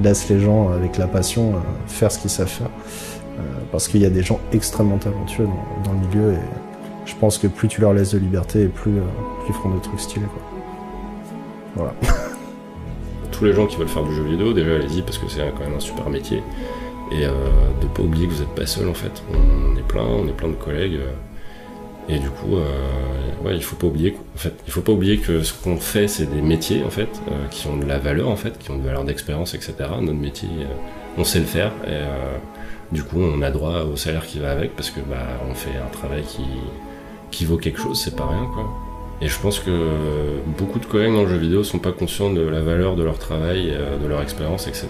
laisse les gens avec la passion faire ce qu'ils savent faire. Parce qu'il y a des gens extrêmement talentueux dans le milieu, et je pense que plus tu leur laisses de liberté, et plus ils feront des trucs stylés, quoi. Voilà. Tous les gens qui veulent faire du jeu vidéo, déjà allez-y, parce que c'est quand même un super métier. Et de pas oublier que vous n'êtes pas seul, en fait. On est plein de collègues. Et du coup, ouais, il faut pas oublier que ce qu'on fait, c'est des métiers en fait, qui ont de la valeur en fait, qui ont de valeur d'expérience, etc. Notre métier, on sait le faire, et du coup, on a droit au salaire qui va avec, parce que on fait un travail qui vaut quelque chose, c'est pas rien, quoi. Et je pense que beaucoup de collègues dans le jeu vidéo sont pas conscients de la valeur de leur travail, de leur expérience, etc.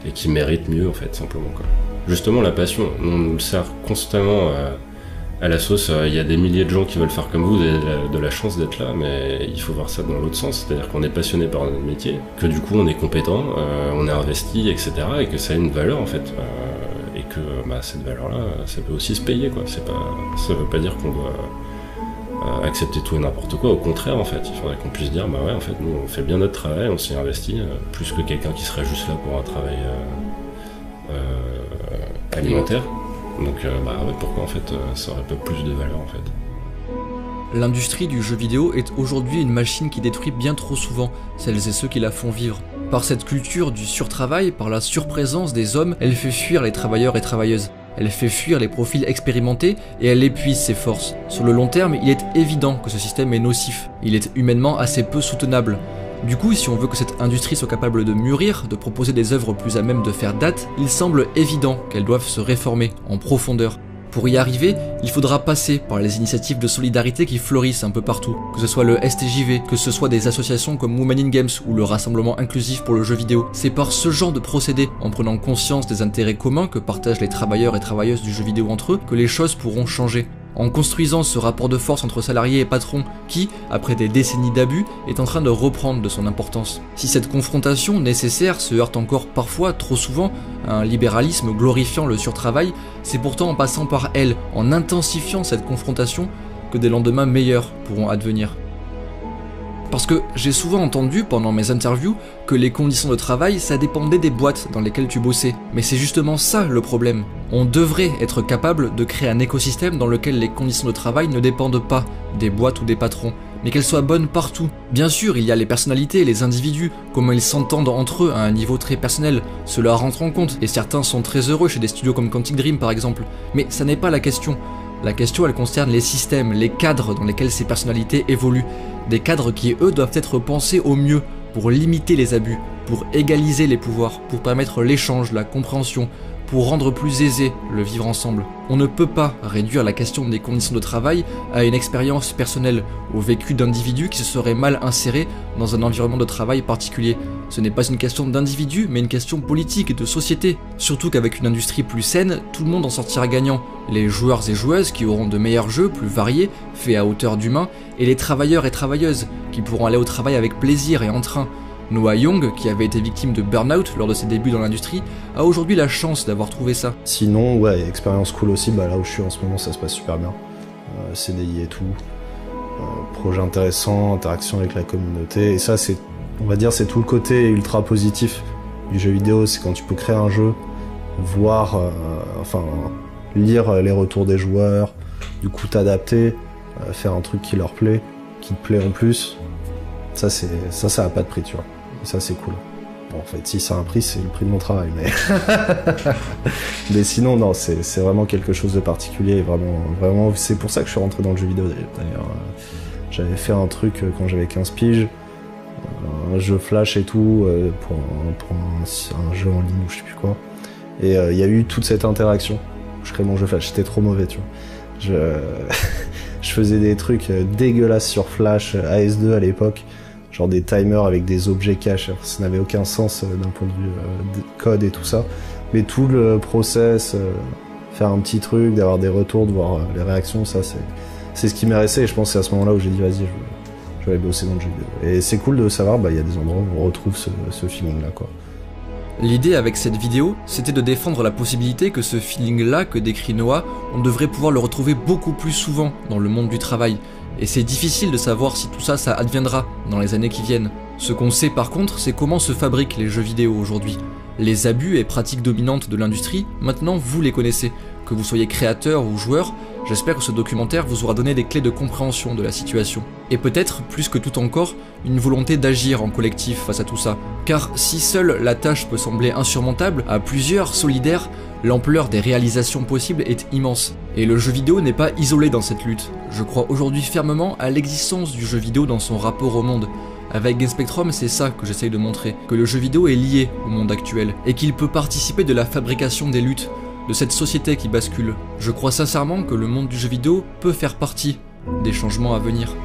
Et qui méritent mieux en fait, simplement, quoi. Justement, la passion, on nous le sert constamment. À la sauce, il y a des milliers de gens qui veulent faire comme vous, vous avez de la chance d'être là, mais il faut voir ça dans l'autre sens, c'est-à-dire qu'on est passionné par notre métier, que du coup on est compétent, on est investi, etc., et que ça a une valeur en fait, et que cette valeur-là, ça peut aussi se payer, quoi. Ça veut pas dire qu'on doit accepter tout et n'importe quoi, au contraire en fait, il faudrait qu'on puisse dire, ouais, en fait, nous on fait bien notre travail, on s'y investit, plus que quelqu'un qui serait juste là pour un travail alimentaire. Donc ouais, pourquoi en fait ça aurait pas plus de valeur en fait. L'industrie du jeu vidéo est aujourd'hui une machine qui détruit bien trop souvent celles et ceux qui la font vivre. Par cette culture du surtravail, par la surprésence des hommes, elle fait fuir les travailleurs et travailleuses. Elle fait fuir les profils expérimentés et elle épuise ses forces. Sur le long terme, il est évident que ce système est nocif. Il est humainement assez peu soutenable. Du coup, si on veut que cette industrie soit capable de mûrir, de proposer des œuvres plus à même de faire date, il semble évident qu'elles doivent se réformer en profondeur. Pour y arriver, il faudra passer par les initiatives de solidarité qui fleurissent un peu partout, que ce soit le STJV, que ce soit des associations comme Women in Games ou le Rassemblement inclusif pour le jeu vidéo. C'est par ce genre de procédé, en prenant conscience des intérêts communs que partagent les travailleurs et travailleuses du jeu vidéo entre eux, que les choses pourront changer. En construisant ce rapport de force entre salariés et patrons qui, après des décennies d'abus, est en train de reprendre de son importance. Si cette confrontation nécessaire se heurte encore parfois, trop souvent, à un libéralisme glorifiant le surtravail, c'est pourtant en passant par elle, en intensifiant cette confrontation, que des lendemains meilleurs pourront advenir. Parce que j'ai souvent entendu pendant mes interviews que les conditions de travail, ça dépendait des boîtes dans lesquelles tu bossais. Mais c'est justement ça le problème. On devrait être capable de créer un écosystème dans lequel les conditions de travail ne dépendent pas des boîtes ou des patrons, mais qu'elles soient bonnes partout. Bien sûr, il y a les personnalités, les individus, comment ils s'entendent entre eux à un niveau très personnel, cela rentre en compte, et certains sont très heureux chez des studios comme Quantic Dream par exemple. Mais ça n'est pas la question. La question, elle concerne les systèmes, les cadres dans lesquels ces personnalités évoluent. Des cadres qui, eux, doivent être pensés au mieux pour limiter les abus, pour égaliser les pouvoirs, pour permettre l'échange, la compréhension, pour rendre plus aisé le vivre ensemble. On ne peut pas réduire la question des conditions de travail à une expérience personnelle, au vécu d'individus qui se seraient mal insérés dans un environnement de travail particulier. Ce n'est pas une question d'individu, mais une question politique et de société. Surtout qu'avec une industrie plus saine, tout le monde en sortira gagnant. Les joueurs et joueuses qui auront de meilleurs jeux, plus variés, faits à hauteur d'humain, et les travailleurs et travailleuses qui pourront aller au travail avec plaisir et entrain. Noah Young, qui avait été victime de burn-out lors de ses débuts dans l'industrie, a aujourd'hui la chance d'avoir trouvé ça. Sinon, ouais, expérience cool aussi, bah là où je suis en ce moment, ça se passe super bien. CDI et tout. Projet intéressant, interaction avec la communauté, et ça c'est, on va dire, c'est tout le côté ultra positif du jeu vidéo, c'est quand tu peux créer un jeu, voir, lire les retours des joueurs, du coup t'adapter, faire un truc qui leur plaît, qui te plaît en plus, ça a pas de prix, tu vois. Et ça c'est cool. Bon, en fait, si ça a un prix, c'est le prix de mon travail, mais mais sinon non, c'est vraiment quelque chose de particulier, vraiment, c'est pour ça que je suis rentré dans le jeu vidéo d'ailleurs. J'avais fait un truc quand j'avais 15 piges, un jeu flash et tout, pour un jeu en ligne ou je sais plus quoi. Et il y a eu toute cette interaction. Je crée mon jeu flash, j'étais trop mauvais, tu vois. Je faisais des trucs dégueulasses sur Flash, AS2 à l'époque, genre des timers avec des objets cachés, ça n'avait aucun sens d'un point de vue de code et tout ça. Mais tout le process, faire un petit truc, d'avoir des retours, de voir les réactions, ça c'est ce qui m'est resté, et je pense que c'est à ce moment-là où j'ai dit vas-y, je vais aller bosser dans le jeu vidéo. Et c'est cool de savoir, il y a des endroits où on retrouve ce feeling-là, quoi. L'idée avec cette vidéo, c'était de défendre la possibilité que ce feeling-là que décrit Noah, on devrait pouvoir le retrouver beaucoup plus souvent dans le monde du travail. Et c'est difficile de savoir si tout ça, ça adviendra dans les années qui viennent. Ce qu'on sait par contre, c'est comment se fabriquent les jeux vidéo aujourd'hui. Les abus et pratiques dominantes de l'industrie, maintenant vous les connaissez. Que vous soyez créateur ou joueur, j'espère que ce documentaire vous aura donné des clés de compréhension de la situation. Et peut-être, plus que tout encore, une volonté d'agir en collectif face à tout ça. Car si seule la tâche peut sembler insurmontable, à plusieurs solidaires, l'ampleur des réalisations possibles est immense. Et le jeu vidéo n'est pas isolé dans cette lutte. Je crois aujourd'hui fermement à l'existence du jeu vidéo dans son rapport au monde. Avec Game Spectrum, c'est ça que j'essaye de montrer, que le jeu vidéo est lié au monde actuel, et qu'il peut participer de la fabrication des luttes, de cette société qui bascule. Je crois sincèrement que le monde du jeu vidéo peut faire partie des changements à venir.